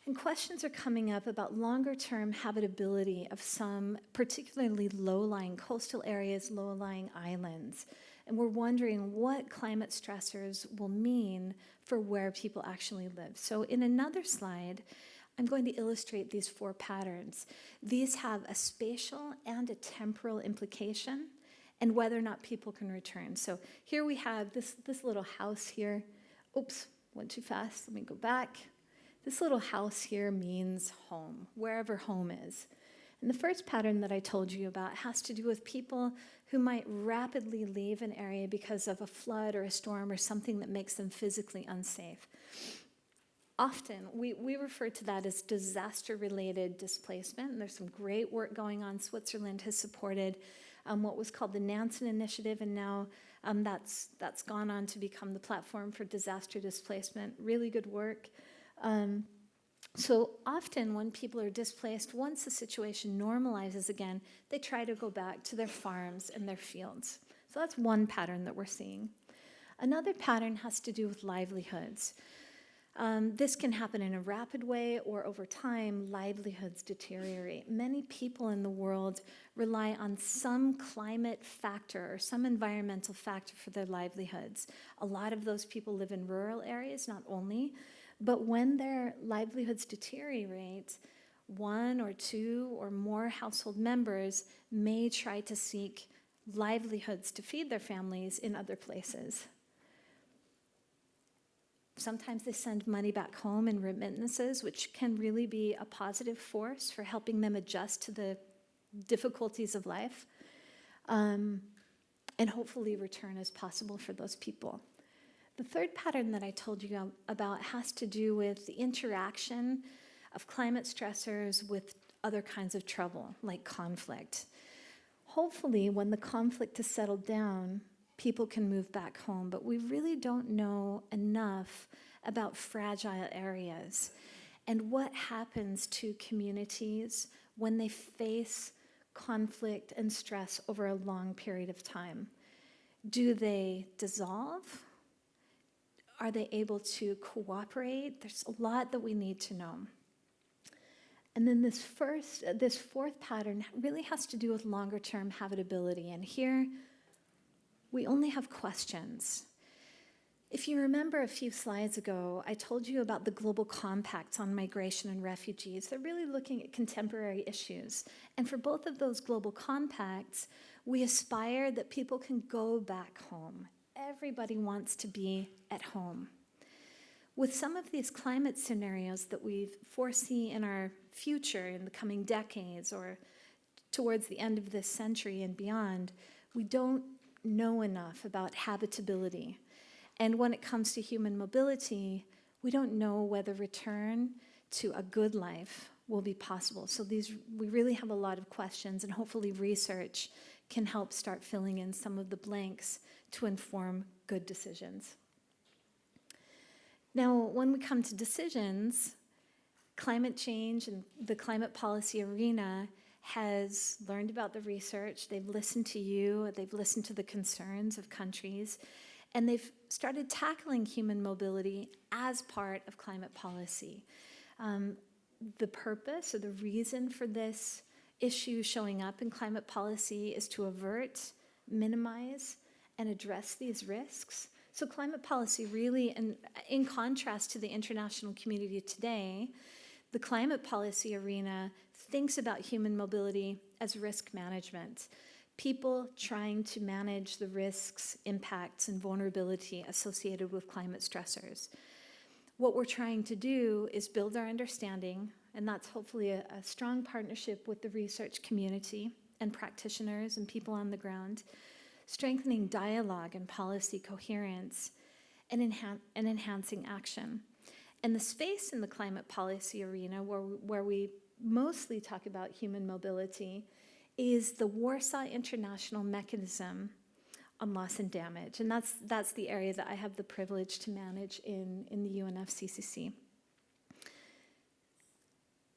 And questions are coming up about longer-term habitability of some particularly low-lying coastal areas, low-lying islands. And we're wondering what climate stressors will mean for where people actually live. So in another slide, I'm going to illustrate these 4 patterns. These have a spatial and a temporal implication, and whether or not people can return. So here we have this little house here. Oops, went too fast. Let me go back. This little house here means home, wherever home is. And the first pattern that I told you about has to do with people who might rapidly leave an area because of a flood or a storm or something that makes them physically unsafe. Often, we refer to that as disaster-related displacement, and there's some great work going on. Switzerland has supported what was called the Nansen Initiative, and now that's gone on to become the platform for disaster displacement. Really good work. So often when people are displaced, once the situation normalizes again, they try to go back to their farms and their fields. So that's one pattern that we're seeing. Another pattern has to do with livelihoods. This can happen in a rapid way, or over time, livelihoods deteriorate. Many people in the world rely on some climate factor or some environmental factor for their livelihoods. A lot of those people live in rural areas, not only, but when their livelihoods deteriorate, 1 or 2 or more household members may try to seek livelihoods to feed their families in other places. Sometimes they send money back home in remittances, which can really be a positive force for helping them adjust to the difficulties of life, and hopefully return as possible for those people. The third pattern that I told you about has to do with the interaction of climate stressors with other kinds of trouble, like conflict. Hopefully, when the conflict is settled down, people can move back home, but we really don't know enough about fragile areas and what happens to communities when they face conflict and stress over a long period of time. Do they dissolve? Are they able to cooperate? There's a lot that we need to know. And then this fourth pattern really has to do with longer-term habitability. And here, we only have questions. If you remember a few slides ago, I told you about the global compacts on migration and refugees. They're really looking at contemporary issues. And for both of those global compacts, we aspire that people can go back home. Everybody wants to be at home. With some of these climate scenarios that we foresee in our future in the coming decades or towards the end of this century and beyond, we don't know enough about habitability. And when it comes to human mobility, we don't know whether return to a good life will be possible. So we really have a lot of questions, and hopefully research can help start filling in some of the blanks to inform good decisions. Now, when we come to decisions, climate change and the climate policy arena has learned about the research, they've listened to you, they've listened to the concerns of countries, and they've started tackling human mobility as part of climate policy. The purpose or the reason for this issue showing up in climate policy is to avert, minimize, and address these risks. So climate policy really, in contrast to the international community today, the climate policy arena thinks about human mobility as risk management. People trying to manage the risks, impacts, and vulnerability associated with climate stressors. What we're trying to do is build our understanding, and that's hopefully a strong partnership with the research community and practitioners and people on the ground, strengthening dialogue and policy coherence, and enhancing action. And the space in the climate policy arena where we mostly talk about human mobility is the Warsaw International Mechanism on Loss and Damage. And that's the area that I have the privilege to manage in the UNFCCC.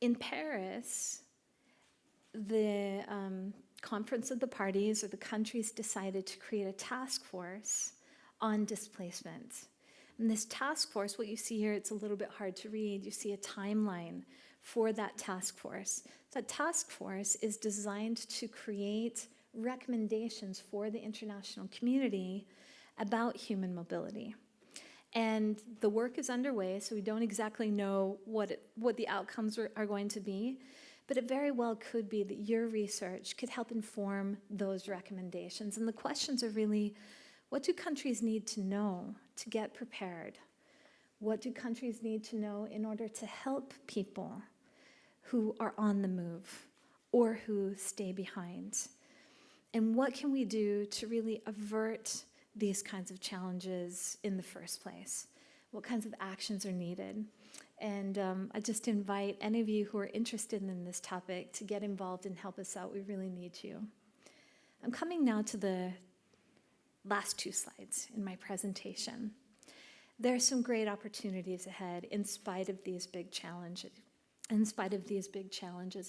In Paris, the Conference of the Parties, or the countries, decided to create a task force on displacement. And this task force, what you see here, it's a little bit hard to read. You see a timeline for that task force. That task force is designed to create recommendations for the international community about human mobility. And the work is underway, so we don't exactly know what the outcomes are going to be, but it very well could be that your research could help inform those recommendations. And the questions are really, what do countries need to know to get prepared? What do countries need to know in order to help people who are on the move or who stay behind? And what can we do to really avert these kinds of challenges in the first place? What kinds of actions are needed? And I just invite any of you who are interested in this topic to get involved and help us out. We really need you. I'm coming now to the last two slides in my presentation. There are some great opportunities ahead in spite of these big challenges.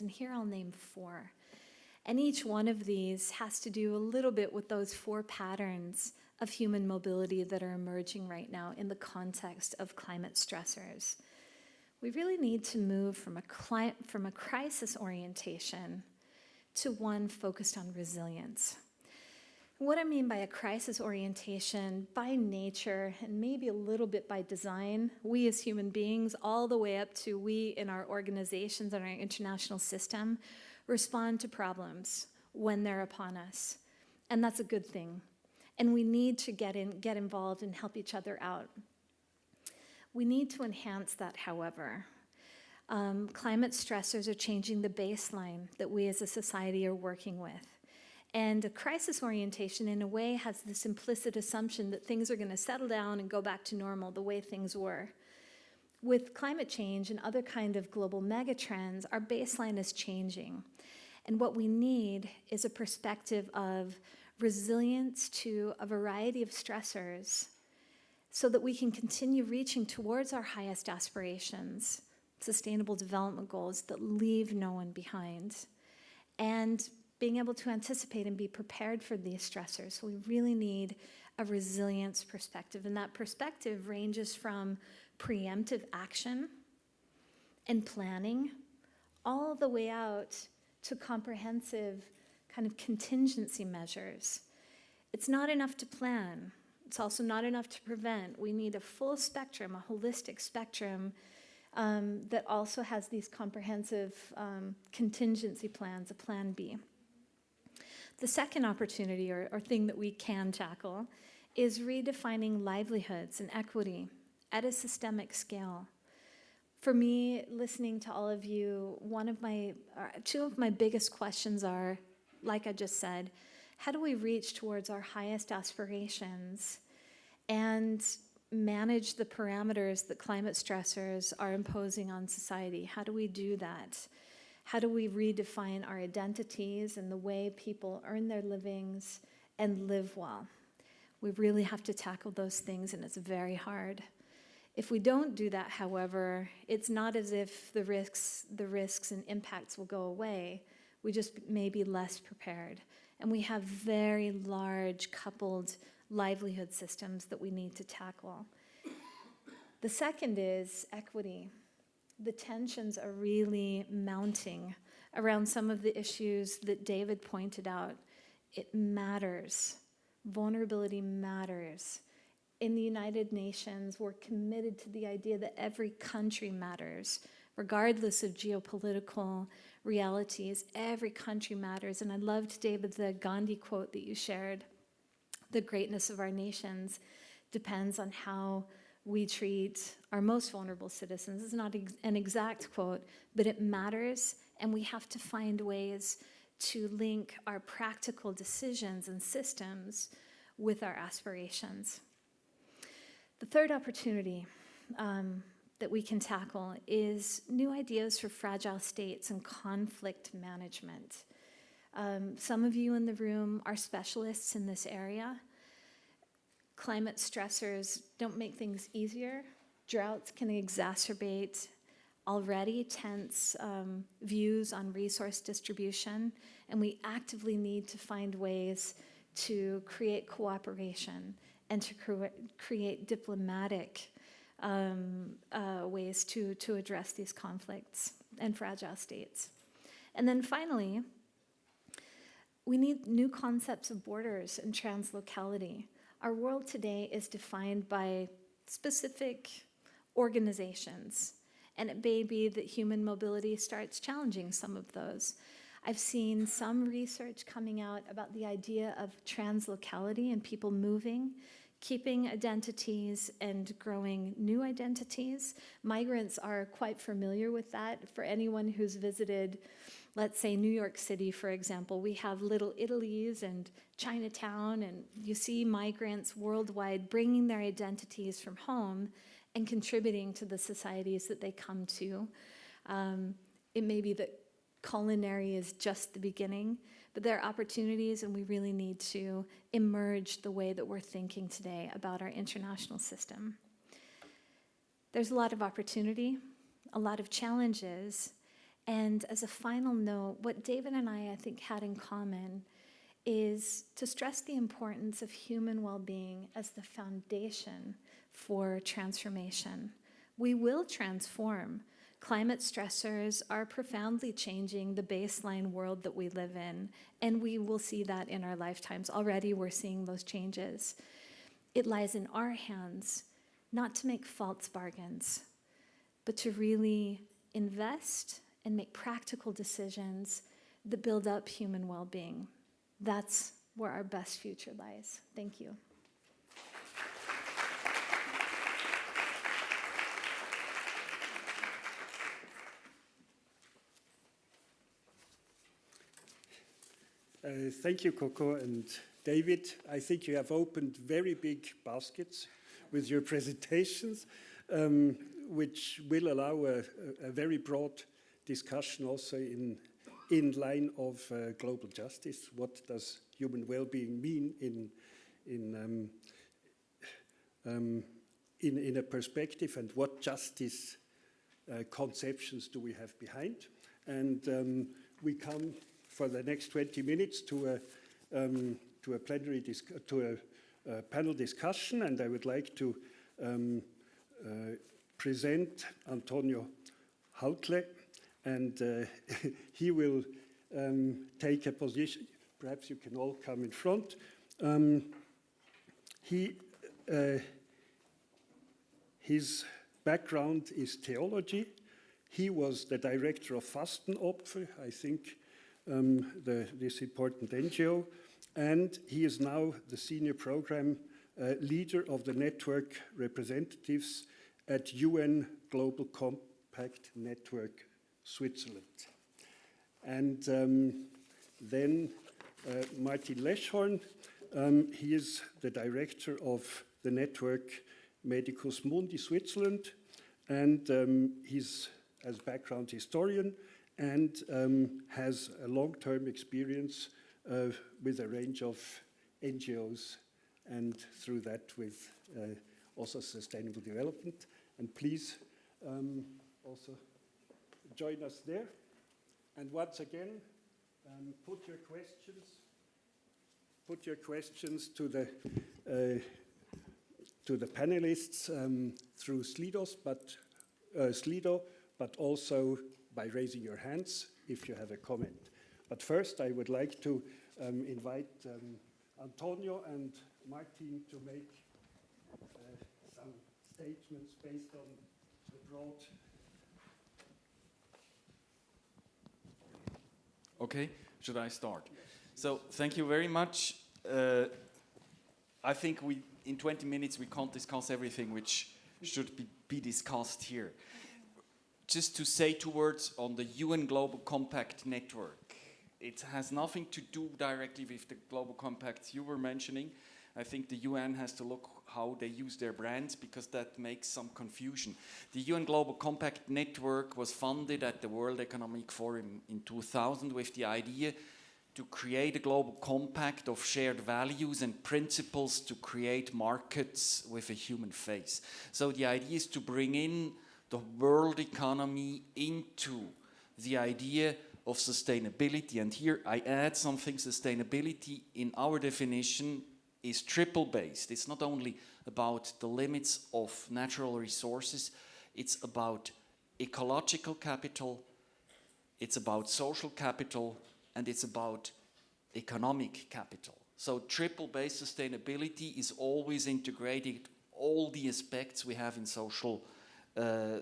And here I'll name 4. And each one of these has to do a little bit with those 4 patterns of human mobility that are emerging right now in the context of climate stressors. We really need to move from a crisis orientation to one focused on resilience. What I mean by a crisis orientation, by nature, and maybe a little bit by design, we as human beings, all the way up to we in our organizations and our international system, respond to problems when they're upon us. And that's a good thing. And we need to get involved and help each other out. We need to enhance that, however. Climate stressors are changing the baseline that we as a society are working with. And a crisis orientation, in a way, has this implicit assumption that things are going to settle down and go back to normal the way things were. With climate change and other kind of global megatrends, our baseline is changing. And what we need is a perspective of resilience to a variety of stressors so that we can continue reaching towards our highest aspirations, sustainable development goals that leave no one behind, and being able to anticipate and be prepared for these stressors. So we really need a resilience perspective, and that perspective ranges from preemptive action and planning all the way out to comprehensive kind of contingency measures. It's not enough to plan. It's also not enough to prevent. We need a full spectrum, a holistic spectrum that also has these comprehensive contingency plans, a plan B. The second opportunity or thing that we can tackle is redefining livelihoods and equity at a systemic scale. For me, listening to all of you, two of my biggest questions are, like I just said, how do we reach towards our highest aspirations and manage the parameters that climate stressors are imposing on society? How do we do that? How do we redefine our identities and the way people earn their livings and live well? We really have to tackle those things, and it's very hard. If we don't do that, however, it's not as if the risks and impacts will go away. We just may be less prepared. And we have very large coupled livelihood systems that we need to tackle. The second is equity. The tensions are really mounting around some of the issues that David pointed out. It matters. Vulnerability matters. In the United Nations, we're committed to the idea that every country matters, regardless of geopolitical realities. Every country matters. And I loved, David, the Gandhi quote that you shared. The greatness of our nations depends on how we treat our most vulnerable citizens. It's not an exact quote, but it matters, and we have to find ways to link our practical decisions and systems with our aspirations. The third opportunity that we can tackle is new ideas for fragile states and conflict management. Some of you in the room are specialists in this area. Climate stressors don't make things easier. Droughts can exacerbate already tense views on resource distribution, and we actively need to find ways to create cooperation and to create diplomatic ways to address these conflicts and fragile states. And then finally, we need new concepts of borders and translocality. Our world today is defined by specific organizations, and it may be that human mobility starts challenging some of those. I've seen some research coming out about the idea of translocality and people moving, keeping identities and growing new identities. Migrants are quite familiar with that. For anyone who's visited, let's say, New York City, for example, we have Little Italies and Chinatown, and you see migrants worldwide bringing their identities from home and contributing to the societies that they come to. It may be that culinary is just the beginning, but there are opportunities, and we really need to emerge the way that we're thinking today about our international system. There's a lot of opportunity, a lot of challenges, and as a final note, what David and I think, had in common is to stress the importance of human well-being as the foundation for transformation. We will transform. Climate stressors are profoundly changing the baseline world that we live in, and we will see that in our lifetimes. Already we're seeing those changes. It lies in our hands not to make false bargains, but to really invest and make practical decisions that build up human well-being. That's where our best future lies. Thank you. Thank you, Koko and David. I think you have opened very big baskets with your presentations, which will allow a very broad discussion also in line of global justice. What does human well-being mean in a perspective, and what justice conceptions do we have behind? And we come for the next 20 minutes to a panel discussion, and I would like to present Antonio Hautle, and he will take a position. Perhaps you can all come in front. His background is theology. He was the director of Fastenopfer, I think, this important NGO, and he is now the senior program leader of the network representatives at UN Global Compact Network Switzerland. And then Martin Leschhorn, he is the director of the network Medicus Mundi Switzerland, and he's as background historian and has a long-term experience with a range of NGOs, and through that with also sustainable development. And please also join us there. And once again, put your questions to the panelists through Slido, but also by raising your hands if you have a comment. But first, I would like to invite Antonio and Martin to make some statements based on the broad. Okay, should I start? So, thank you very much. I think in 20 minutes we can't discuss everything which should be discussed here. Just to say 2 words on the UN Global Compact Network. it has nothing to do directly with the global compacts you were mentioning. I think the UN has to look how they use their brands, because that makes some confusion. The UN Global Compact Network was funded at the World Economic Forum in 2000 with the idea to create a global compact of shared values and principles to create markets with a human face. So the idea is to bring in the world economy into the idea of sustainability. And here I add something: sustainability in our definition is triple based. It's not only about the limits of natural resources, it's about ecological capital, it's about social capital, and it's about economic capital. So triple based sustainability is always integrated all the aspects we have in social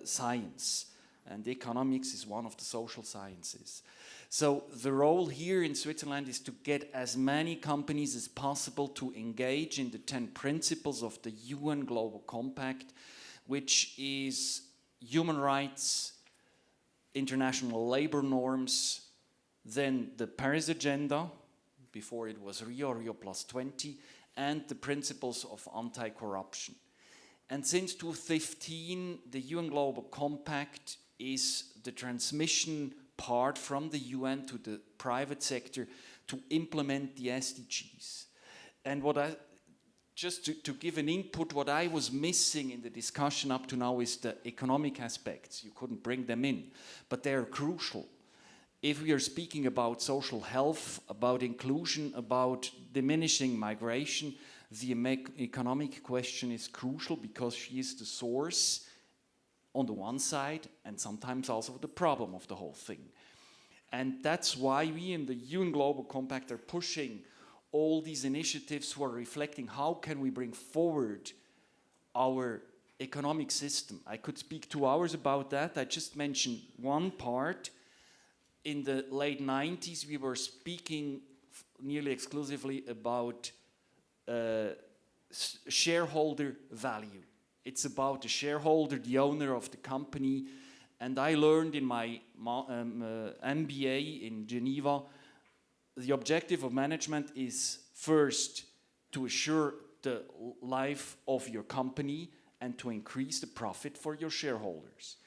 science, and economics is one of the social sciences. So the role here in Switzerland is to get as many companies as possible to engage in the 10 principles of the UN Global Compact, which is human rights, international labor norms, then the Paris Agenda, before it was Rio plus 20, and the principles of anti-corruption. And since 2015, the UN Global Compact is the transmission part from the UN to the private sector to implement the SDGs. And what I, just to give an input, what I was missing in the discussion up to now is the economic aspects. You couldn't bring them in, but they're crucial. If we are speaking about social health, about inclusion, about diminishing migration, the economic question is crucial, because she is the source on the one side, and sometimes also the problem of the whole thing. And that's why we in the UN Global Compact are pushing all these initiatives who are reflecting how can we bring forward our economic system. I could speak 2 hours about that. I just mentioned one part. In the late 90s, we were speaking nearly exclusively about shareholder value. It's about the shareholder, the owner of the company. And I learned in my MBA in Geneva, the objective of management is first to assure the life of your company and to increase the profit for your shareholders.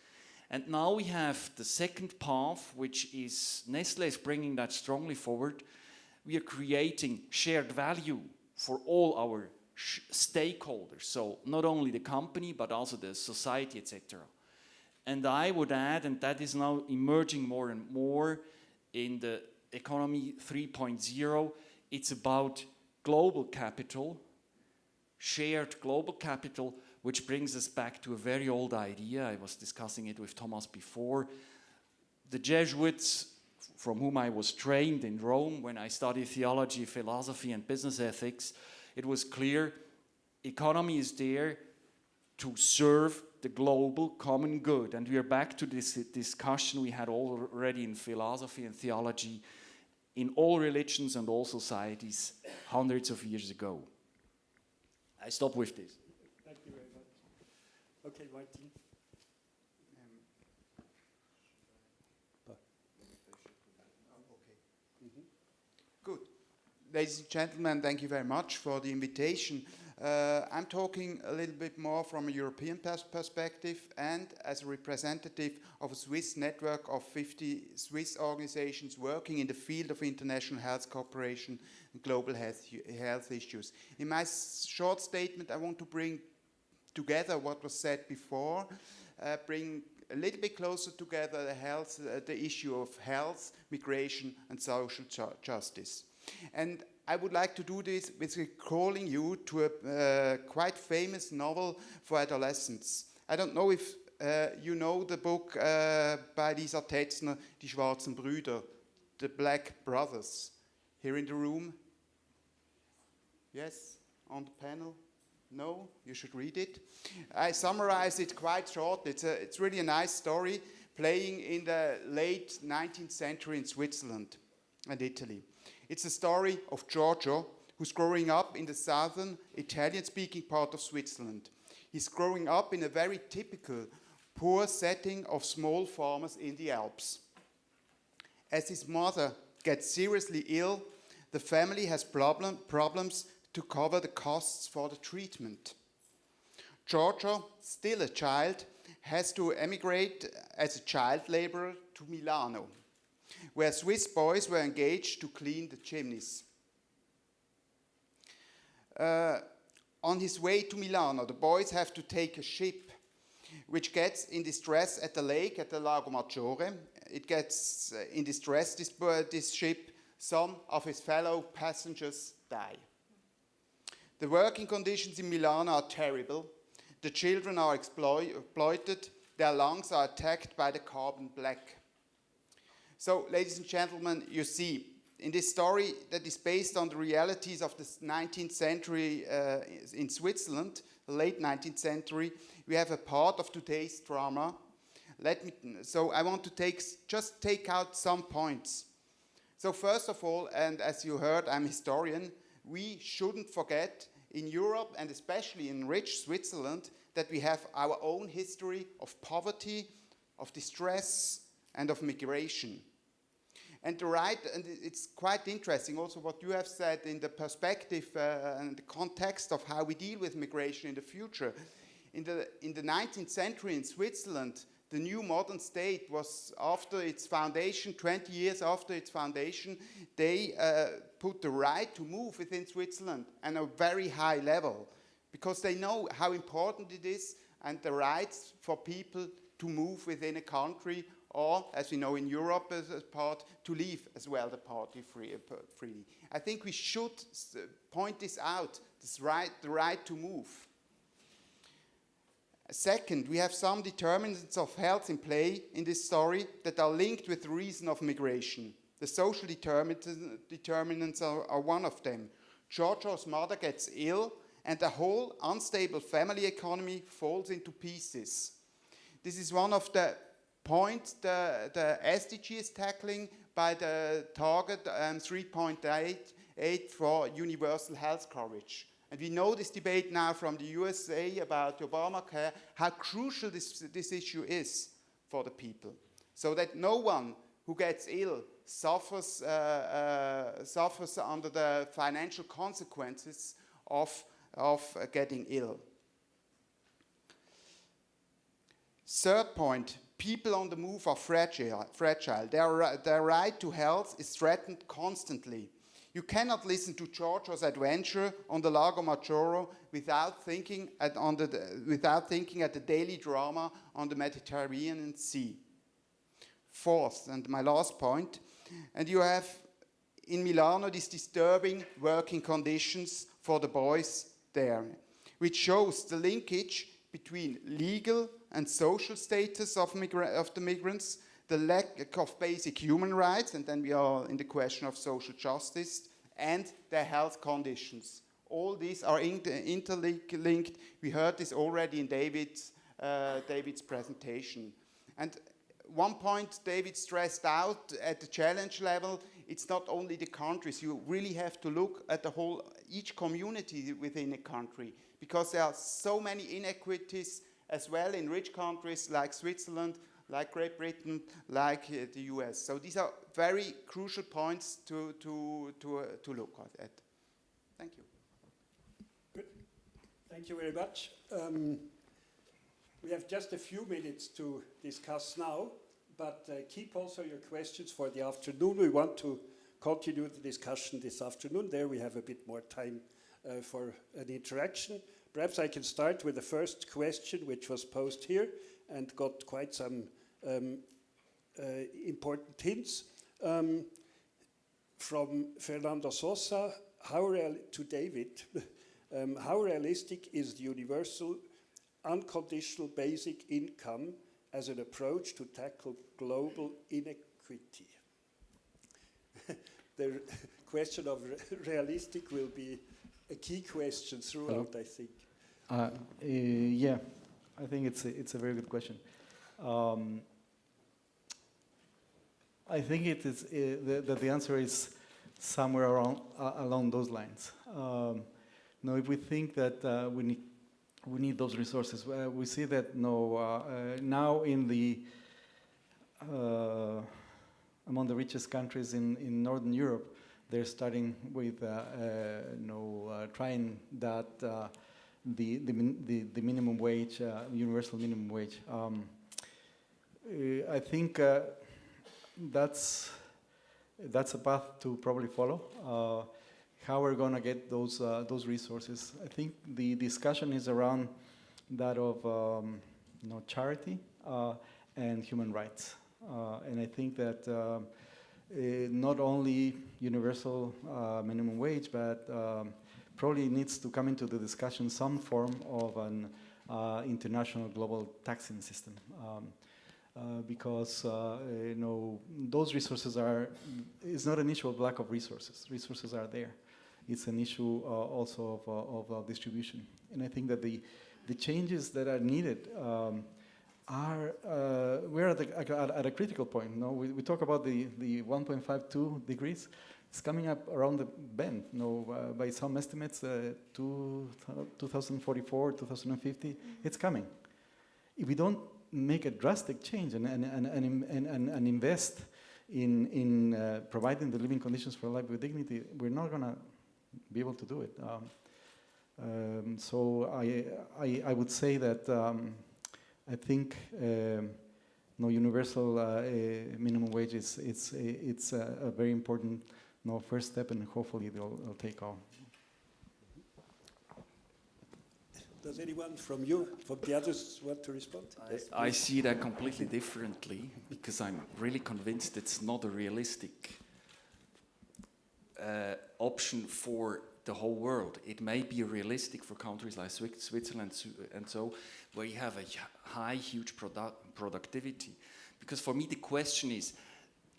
And now we have the second path, which is Nestlé is bringing that strongly forward. We are creating shared value for all our stakeholders, so not only the company, but also the society, etc. And I would add, and that is now emerging more and more in the economy 3.0, it's about global capital, shared global capital, which brings us back to a very old idea. I was discussing it with Thomas before. The Jesuits, from whom I was trained in Rome when I studied theology, philosophy, and business ethics, it was clear economy is there to serve the global common good. And we are back to this discussion we had already in philosophy and theology in all religions and all societies hundreds of years ago. I stop with this. Thank you very much. Okay, Martin. Good. Ladies and gentlemen, thank you very much for the invitation. I'm talking a little bit more from a European perspective and as a representative of a Swiss network of 50 Swiss organizations working in the field of international health cooperation and global health issues. In my short statement, I want to bring together what was said before, bring a little bit closer together the issue of health, migration, and social justice. And I would like to do this with recalling you to a quite famous novel for adolescents. I don't know if you know the book by Lisa Tetzner, Die Schwarzen Brüder, the Black Brothers. Here in the room? Yes? On the panel? No? You should read it. I summarize it quite short. It's really a nice story playing in the late 19th century in Switzerland and Italy. It's a story of Giorgio, who's growing up in the southern Italian-speaking part of Switzerland. He's growing up in a very typical poor setting of small farmers in the Alps. As his mother gets seriously ill, the family has problems to cover the costs for the treatment. Giorgio, still a child, has to emigrate as a child laborer to Milano, where Swiss boys were engaged to clean the chimneys. On his way to Milano, the boys have to take a ship which gets in distress at the lake, at the Lago Maggiore. It gets in distress, this ship. Some of his fellow passengers die. The working conditions in Milano are terrible. The children are exploited. Their lungs are attacked by the carbon black. So, ladies and gentlemen, you see, in this story that is based on the realities of the 19th century in Switzerland, the late 19th century, we have a part of today's drama. So I want to just take out some points. So first of all, and as you heard, I'm a historian, we shouldn't forget in Europe, and especially in rich Switzerland, that we have our own history of poverty, of distress, and of migration. And it's quite interesting also what you have said in the perspective and the context of how we deal with migration in the future. In the 19th century in Switzerland, the new modern state was, after its foundation, 20 years after its foundation, they put the right to move within Switzerland at a very high level, because they know how important it is and the rights for people to move within a country, or, as we know in Europe as a part, to leave as well the party freely. I think we should point this out, the right to move. Second, we have some determinants of health in play in this story that are linked with the reason of migration. The social determinants are one of them. Giorgio's mother gets ill, and the whole unstable family economy falls into pieces. This is one of the points the SDG is tackling by the target 3.8 for universal health coverage. And we know this debate now from the USA about Obamacare, how crucial this issue is for the people. So that no one who gets ill suffers under the financial consequences of getting ill. Third point, people on the move are fragile. Their right to health is threatened constantly. You cannot listen to Giorgio's adventure on the Lago Maggiore without thinking at the daily drama on the Mediterranean Sea. Fourth, and my last point, and you have in Milano these disturbing working conditions for the boys there, which shows the linkage between legal and social status of the migrants, the lack of basic human rights, and then we are in the question of social justice, and their health conditions. All these are interlinked. We heard this already in David's presentation. And one point David stressed out at the challenge level, it's not only the countries. You really have to look at each community within a country, because there are so many inequities as well in rich countries like Switzerland, like Great Britain, like the US. So these are very crucial points to look at. Thank you. Good. Thank you very much. We have just a few minutes to discuss now, but keep also your questions for the afternoon. We want to continue the discussion this afternoon. There we have a bit more time for an interaction. Perhaps I can start with the first question, which was posed here and got quite some important hints. From Fernando Sosa, to David, how realistic is the universal unconditional basic income as an approach to tackle global inequity? The question of realistic will be a key question throughout, I think. Yeah, I think it's a very good question. I think it is that the answer is somewhere along those lines. Now, if we think that we need those resources, we see that now in the among the richest countries in Northern Europe, they're starting with trying that the minimum wage, universal minimum wage. I think that's a path to probably follow. How we're going to get those resources? I think the discussion is around that of charity and human rights, and I think that not only universal minimum wage, but probably needs to come into the discussion some form of an international global taxing system. Because those resources it's not an issue of lack of resources. Resources are there. It's an issue also of distribution. And I think that the changes that are needed we're at a critical point. We talk about the 1.52 degrees. It's coming up around the bend. By some estimates, 2044, 2050, it's coming. If we don't make a drastic change and invest in providing the living conditions for life with dignity, we're not going to be able to do it. So I would say that I think universal minimum wage it's a very important first step, and hopefully they'll take off. Does anyone from the others want to respond? I see that completely differently, because I'm really convinced it's not a realistic option for the whole world. It may be realistic for countries like Switzerland and so, where you have a huge productivity. Because for me the question is,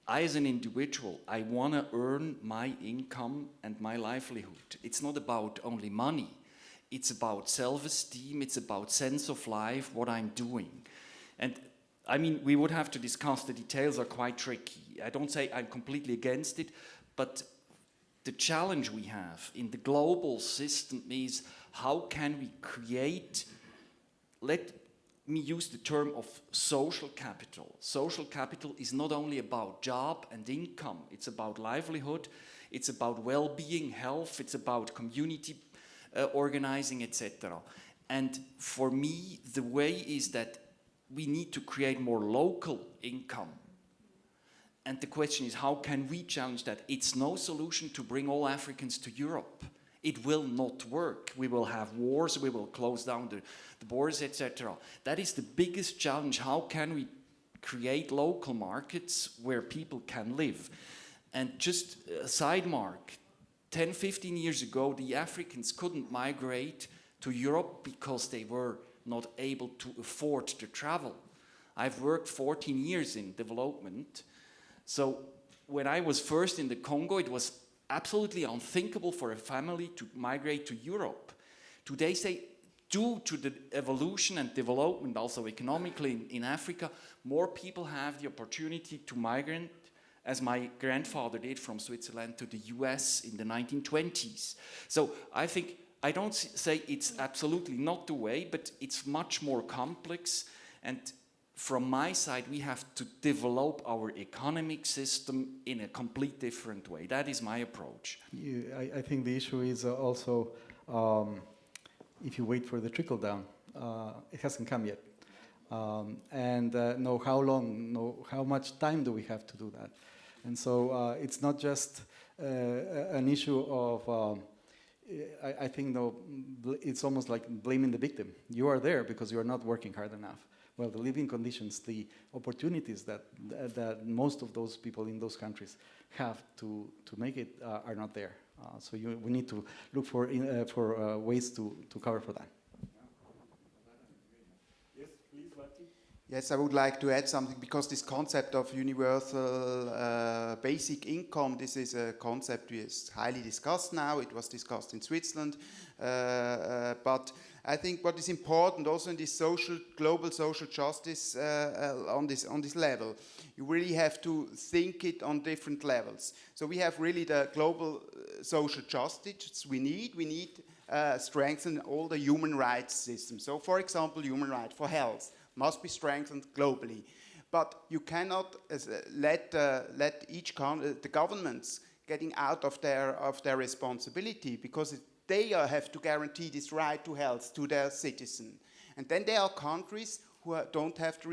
I as an individual, I want to earn my income and my livelihood. It's not about only money. It's about self-esteem, it's about sense of life, what I'm doing. And I mean, we would have to discuss, the details are quite tricky. I don't say I'm completely against it, but the challenge we have in the global system is, how can we create, let me use the term of social capital. Social capital is not only about job and income, it's about livelihood, it's about well-being, health, it's about community organizing, etc. And for me, the way is that we need to create more local income. And the question is, how can we challenge that? It's no solution to bring all Africans to Europe. It will not work. We will have wars, we will close down the borders, etc. That is the biggest challenge. How can we create local markets where people can live? And just a side mark, 10, 15 years ago, the Africans couldn't migrate to Europe because they were not able to afford to travel. I've worked 14 years in development. So when I was first in the Congo, it was absolutely unthinkable for a family to migrate to Europe. Today, due to the evolution and development, also economically in Africa, more people have the opportunity to migrate, as my grandfather did, from Switzerland to the US in the 1920s. So I think, I don't say it's absolutely not the way, but it's much more complex. And from my side, we have to develop our economic system in a complete different way. That is my approach. I think the issue is also, if you wait for the trickle down, it hasn't come yet. Know how long, how much time do we have to do that? And so it's not just an issue of, I think it's almost like blaming the victim. You are there because you are not working hard enough. Well, the living conditions, the opportunities that most of those people in those countries have to make it are not there. So we need to look for ways to cover for that. Yes, please, Martin. Yes, I would like to add something, because this concept of universal basic income, this is a concept which is highly discussed now. It was discussed in Switzerland, but I think what is important also in this global social justice on this level, you really have to think it on different levels. So we have really the global social justice we need strengthen all the human rights systems. So for example, human right for health must be strengthened globally. But you cannot let each the governments getting out of their responsibility, because they have to guarantee this right to health to their citizens. And then there are countries who don't have the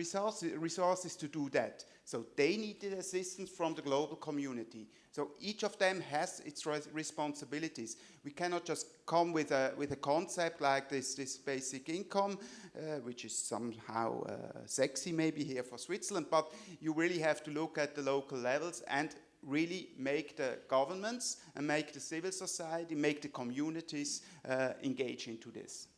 resources to do that. So they need the assistance from the global community. So each of them has its responsibilities. We cannot just come with a concept like this basic income, which is somehow sexy maybe here for Switzerland, but you really have to look at the local levels and really make the governments and make the civil society, make the communities engage into this.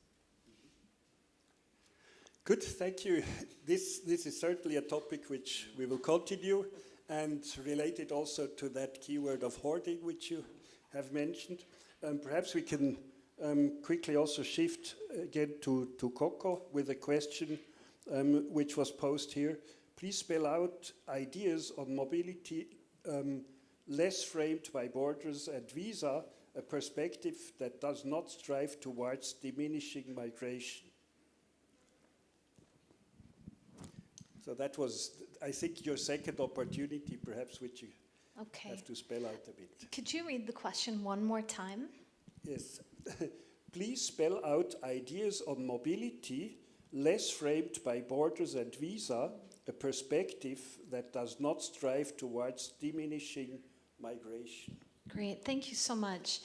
Good, thank you. This is certainly a topic which we will continue, and related also to that keyword of hoarding which you have mentioned. Perhaps we can quickly also shift again to Koko with a question which was posed here. Please spell out ideas on mobility less framed by borders and visa, a perspective that does not strive towards diminishing migration. So that was, I think, your second opportunity, perhaps, which you have to spell out a bit. Could you read the question one more time? Yes. Please spell out ideas on mobility less framed by borders and visa, a perspective that does not strive towards diminishing migration. Great, thank you so much.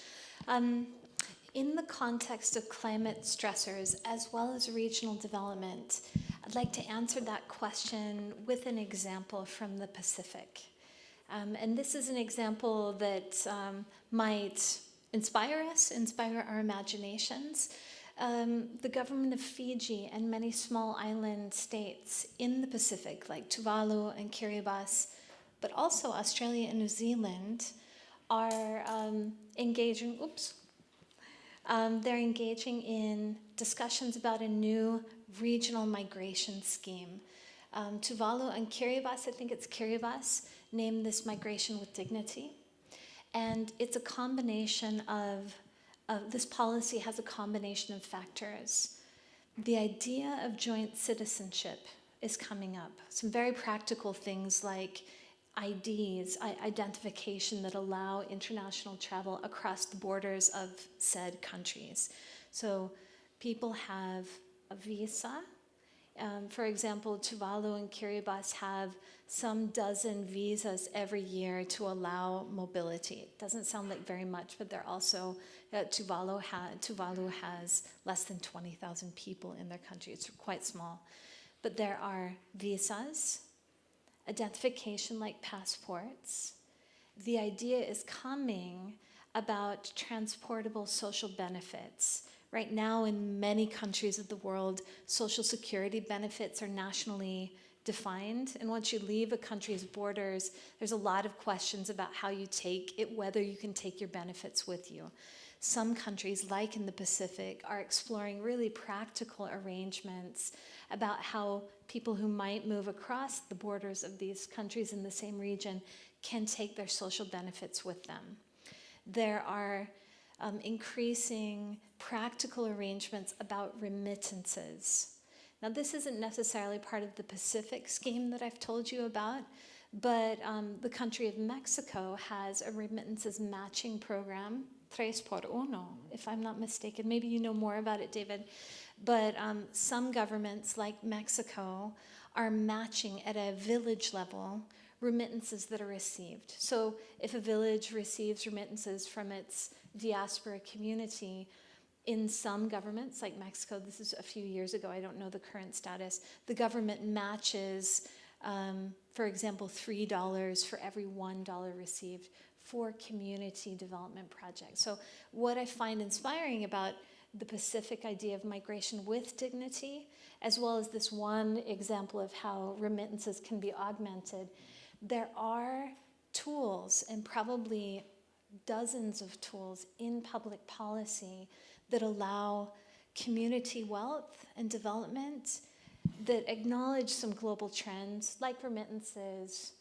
In the context of climate stressors as well as regional development, I'd like to answer that question with an example from the Pacific. And this is an example that might inspire us, inspire our imaginations. The government of Fiji and many small island states in the Pacific, like Tuvalu and Kiribati, but also Australia and New Zealand, are engaging in discussions about a new regional migration scheme. Tuvalu and Kiribati, I think it's Kiribati, named this Migration with Dignity. And it's a combination of this policy has a combination of factors. The idea of joint citizenship is coming up. Some very practical things like IDs, identification that allow international travel across the borders of said countries. So people have a visa. For example, Tuvalu and Kiribati have some dozen visas every year to allow mobility. It doesn't sound like very much, but they're also, Tuvalu has less than 20,000 people in their country. It's quite small. But there are visas, identification like passports. The idea is coming about transportable social benefits. Right now, in many countries of the world, social security benefits are nationally defined. And once you leave a country's borders, there's a lot of questions about how you take it, whether you can take your benefits with you. Some countries, like in the Pacific, are exploring really practical arrangements about how people who might move across the borders of these countries in the same region can take their social benefits with them. There are increasing practical arrangements about remittances. Now, this isn't necessarily part of the Pacific scheme that I've told you about, but the country of Mexico has a remittances matching program, 3x1, if I'm not mistaken. Maybe you know more about it, David. But some governments, like Mexico, are matching at a village level remittances that are received. So if a village receives remittances from its diaspora community, in some governments, like Mexico, this is a few years ago, I don't know the current status, the government matches, for example, $3 for every $1 received for community development projects. So what I find inspiring about the Pacific idea of migration with dignity, as well as this one example of how remittances can be augmented, there are tools, and probably dozens of tools in public policy that allow community wealth and development, that acknowledge some global trends like remittances,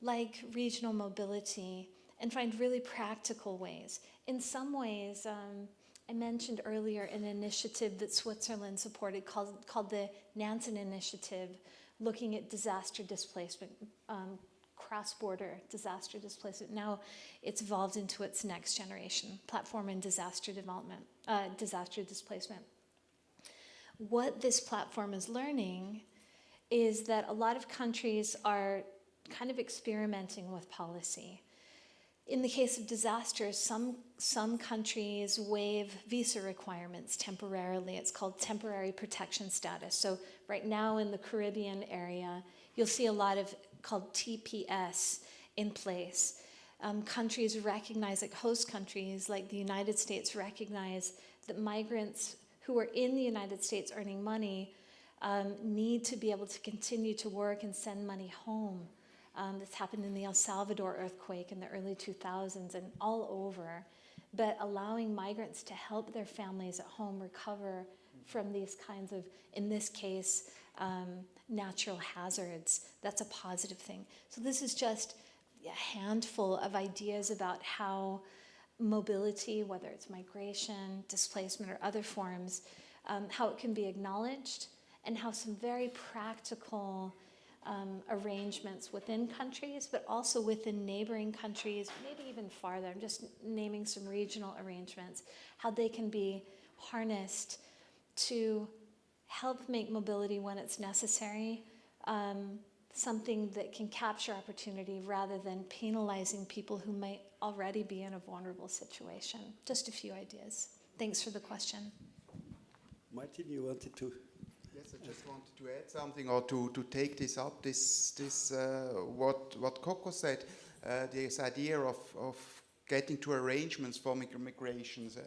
like regional mobility, and find really practical ways. In some ways, I mentioned earlier an initiative that Switzerland supported called the Nansen Initiative, looking at disaster displacement, cross-border disaster displacement. Now it's evolved into its next generation, platform in disaster development, disaster displacement. What this platform is learning is that a lot of countries are kind of experimenting with policy. In the case of disasters, some countries waive visa requirements temporarily. It's called temporary protection status. So right now in the Caribbean area, you'll see a lot of called TPS in place. Countries recognize, like host countries like the United States, recognize that migrants who are in the United States earning money need to be able to continue to work and send money home. This happened in the El Salvador earthquake in the early 2000s and all over. But allowing migrants to help their families at home recover from these kinds of, in this case, natural hazards, that's a positive thing. So this is just a handful of ideas about how mobility, whether it's migration, displacement, or other forms, how it can be acknowledged, and how some very practical arrangements within countries, but also within neighboring countries, maybe even farther. I'm just naming some regional arrangements, how they can be harnessed to help make mobility when it's necessary, something that can capture opportunity rather than penalizing people who might already be in a vulnerable situation. Just a few ideas. Thanks for the question. Martin, you wanted to? Yes, I just wanted to add something, or to take this up, what Koko said, this idea of getting to arrangements for migrations,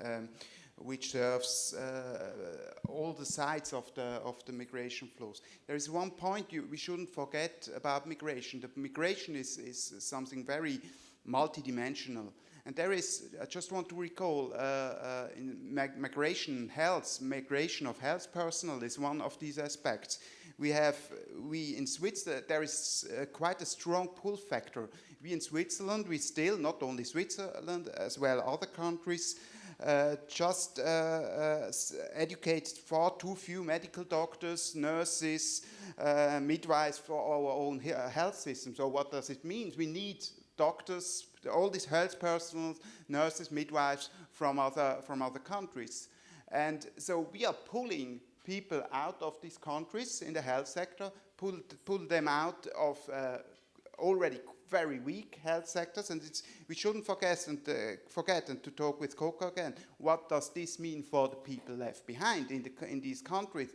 which serves all the sides of the migration flows. There is one point we shouldn't forget about migration. The migration is something very multidimensional. And there is, I just want to recall, in migration of health personnel is one of these aspects. We in Switzerland, there is quite a strong pull factor. We in Switzerland, we still, not only Switzerland, as well other countries, just educate far too few medical doctors, nurses, midwives for our own health system. So what does it mean? We need doctors, all these health personnel, nurses, midwives from other countries. And so we are pulling people out of these countries in the health sector, pull them out of already very weak health sectors, and we shouldn't forget and to talk with Koko again. What does this mean for the people left behind in these countries,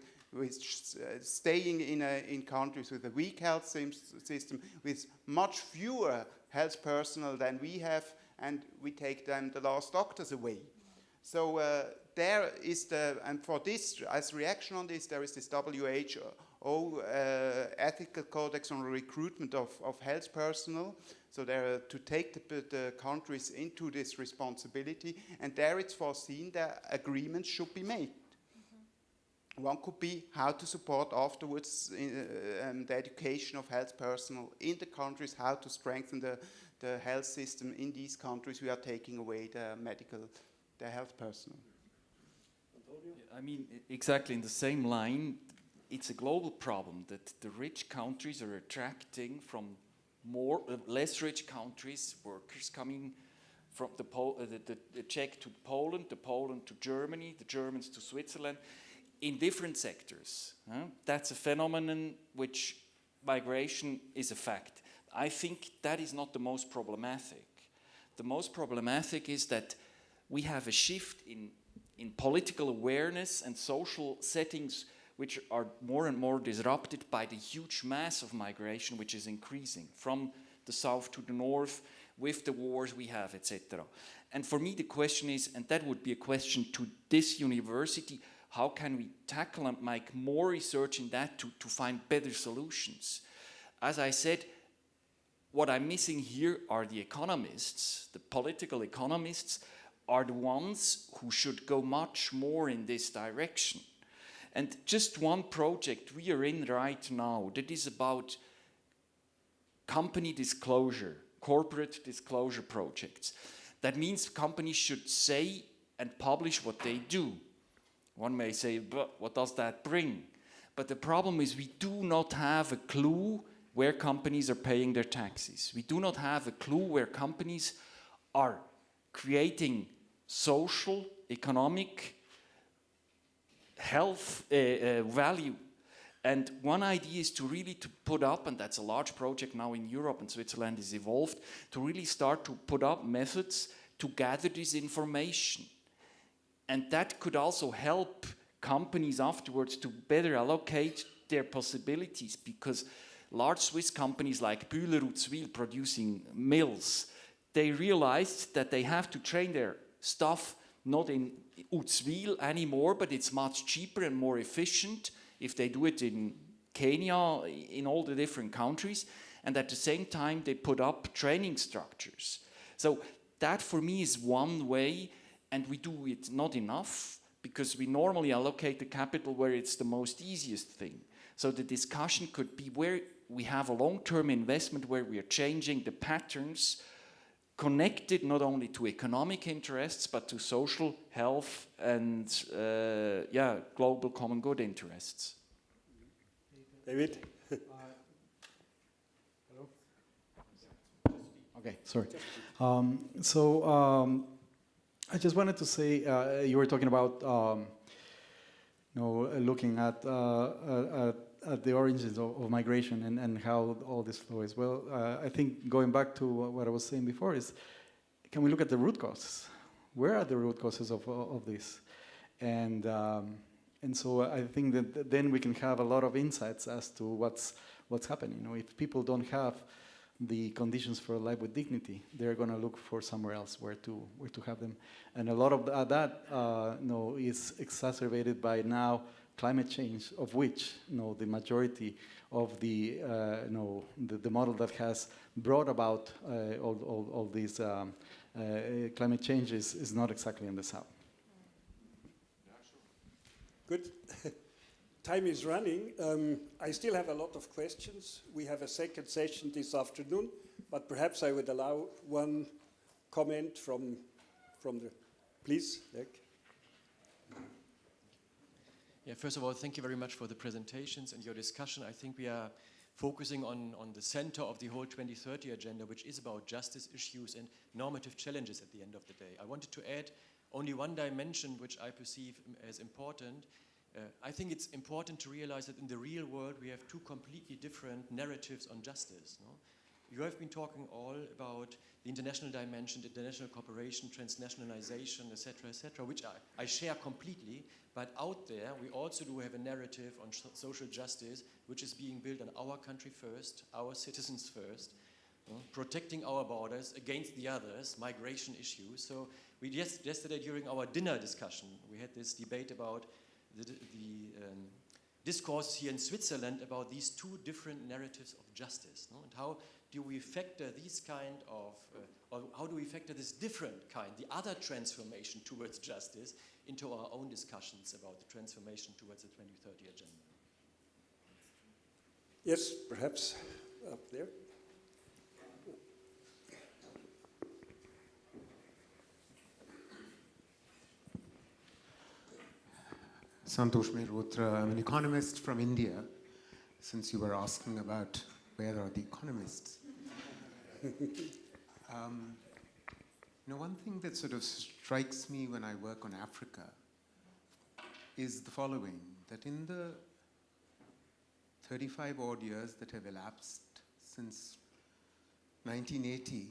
staying in countries with a weak health system, with much fewer health personnel than we have, and we take them the last doctors away. So there is and for this, as reaction on this, there is this WHO ethical codex on recruitment of health personnel. So there to take the countries into this responsibility, and there it's foreseen that agreements should be made. Mm-hmm. One could be how to support afterwards the education of health personnel in the countries, how to strengthen the health system in these countries we are taking away the health personnel. I mean, exactly in the same line, it's a global problem that the rich countries are attracting from less rich countries, workers coming from the Czech to Poland, the Poland to Germany, the Germans to Switzerland, in different sectors. That's a phenomenon which migration is a fact. I think that is not the most problematic. The most problematic is that we have a shift in political awareness and social settings which are more and more disrupted by the huge mass of migration which is increasing from the south to the north with the wars we have, etc. And for me the question is, and that would be a question to this university, how can we tackle and make more research in that to find better solutions? As I said, what I'm missing here are the economists, the political economists are the ones who should go much more in this direction. And just one project we are in right now that is about company disclosure, corporate disclosure projects. That means companies should say and publish what they do. One may say, but what does that bring? But the problem is we do not have a clue where companies are paying their taxes. We do not have a clue where companies are creating social, economic, health value. And one idea is to really put up, and that's a large project now in Europe, and Switzerland is evolved, to really start to put up methods to gather this information. And that could also help companies afterwards to better allocate their possibilities, because large Swiss companies like Bühler Uzwil producing mills, they realized that they have to train their staff not in Uzwil anymore, but it's much cheaper and more efficient if they do it in Kenya, in all the different countries, and at the same time they put up training structures. So that for me is one way, and we do it not enough, because we normally allocate the capital where it's the most easiest thing. So the discussion could be where we have a long-term investment where we are changing the patterns connected not only to economic interests, but to social, health, and global common good interests. David? Hello? Okay, sorry. I just wanted to say, you were talking about looking at the origins of migration and how all this flow is. Well, I think going back to what I was saying before is, can we look at the root causes? Where are the root causes of this? And so I think that then we can have a lot of insights as to what's happening. You know, if people don't have the conditions for a life with dignity, they're going to look for somewhere else where to have them. And a lot of that is exacerbated by now climate change, of which the majority of the model that has brought about all these climate changes is not exactly in the south. Good. Time is running. I still have a lot of questions. We have a second session this afternoon, but perhaps I would allow one comment from the... Please, Nick. Yeah, first of all, thank you very much for the presentations and your discussion. I think we are focusing on the center of the whole 2030 agenda, which is about justice issues and normative challenges at the end of the day. I wanted to add only one dimension which I perceive as important. I think it's important to realize that in the real world we have two completely different narratives on justice. No? You have been talking all about the international dimension, international cooperation, transnationalization, etc., which I share completely. But out there, we also do have a narrative on social justice, which is being built on our country first, our citizens first, protecting our borders against the others, migration issues. So we yesterday during our dinner discussion, we had this debate about the discourses here in Switzerland about these two different narratives of justice, no? And how do we factor these kind of, or how do we factor this different kind, the other transformation towards justice, into our own discussions about the transformation towards the 2030 agenda? Yes, perhaps up there. Santosh Mehrotra, I'm an economist from India, since you were asking about where are the economists. One thing that sort of strikes me when I work on Africa is the following, that in the 35 odd years that have elapsed since 1980,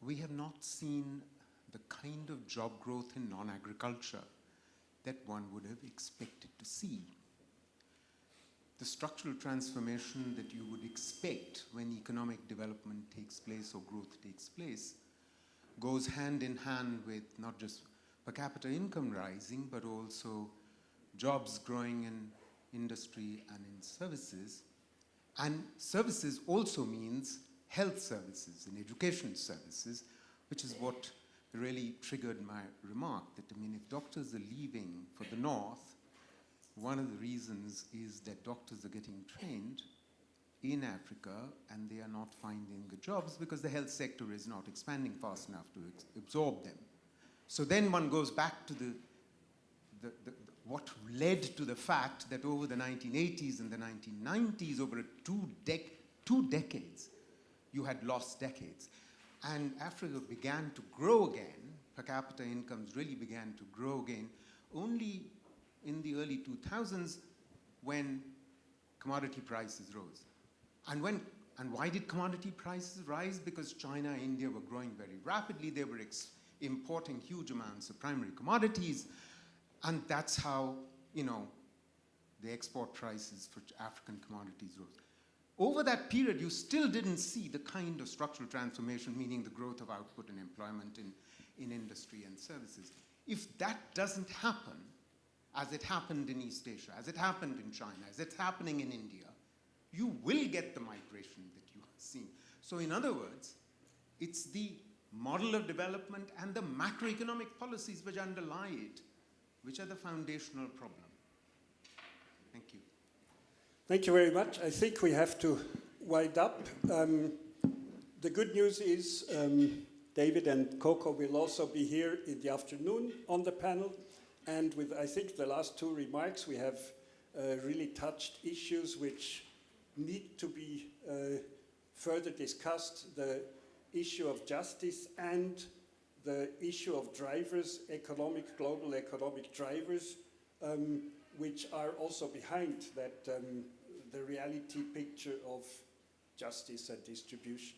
we have not seen the kind of job growth in non-agriculture that one would have expected to see. The structural transformation that you would expect when economic development takes place or growth takes place goes hand in hand with not just per capita income rising, but also jobs growing in industry and in services. And services also means health services and education services, which is what really triggered my remark that, if doctors are leaving for the north, one of the reasons is that doctors are getting trained in Africa and they are not finding the jobs because the health sector is not expanding fast enough to absorb them. So then one goes back to what led to the fact that over the 1980s and the 1990s, over two decades, you had lost decades. And Africa began to grow again, per capita incomes really began to grow again, only in the early 2000s when commodity prices rose. And why did commodity prices rise? Because China and India were growing very rapidly. They were importing huge amounts of primary commodities. And that's how, the export prices for African commodities rose. Over that period, you still didn't see the kind of structural transformation, meaning the growth of output and employment in industry and services. If that doesn't happen, as it happened in East Asia, as it happened in China, as it's happening in India, you will get the migration that you have seen. So in other words, it's the model of development and the macroeconomic policies which underlie it, which are the foundational problem. Thank you. Thank you very much. I think we have to wind up. The good news is David and Koko will also be here in the afternoon on the panel. And with, I think, the last two remarks, we have really touched issues which need to be further discussed. The issue of justice and the issue of drivers, global economic drivers, which are also behind that, the reality picture of justice and distribution.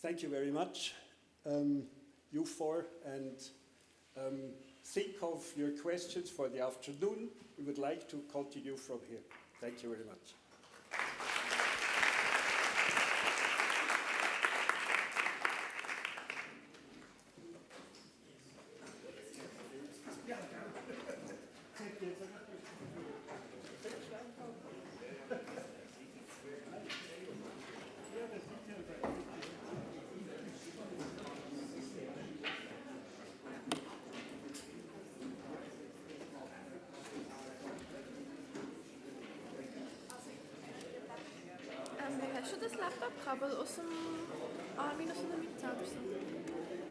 Thank you very much, you four, and think of your questions for the afternoon. We would like to continue from here. Thank you very much. Hast du das Laptop-Kabel aus dem A- oder so?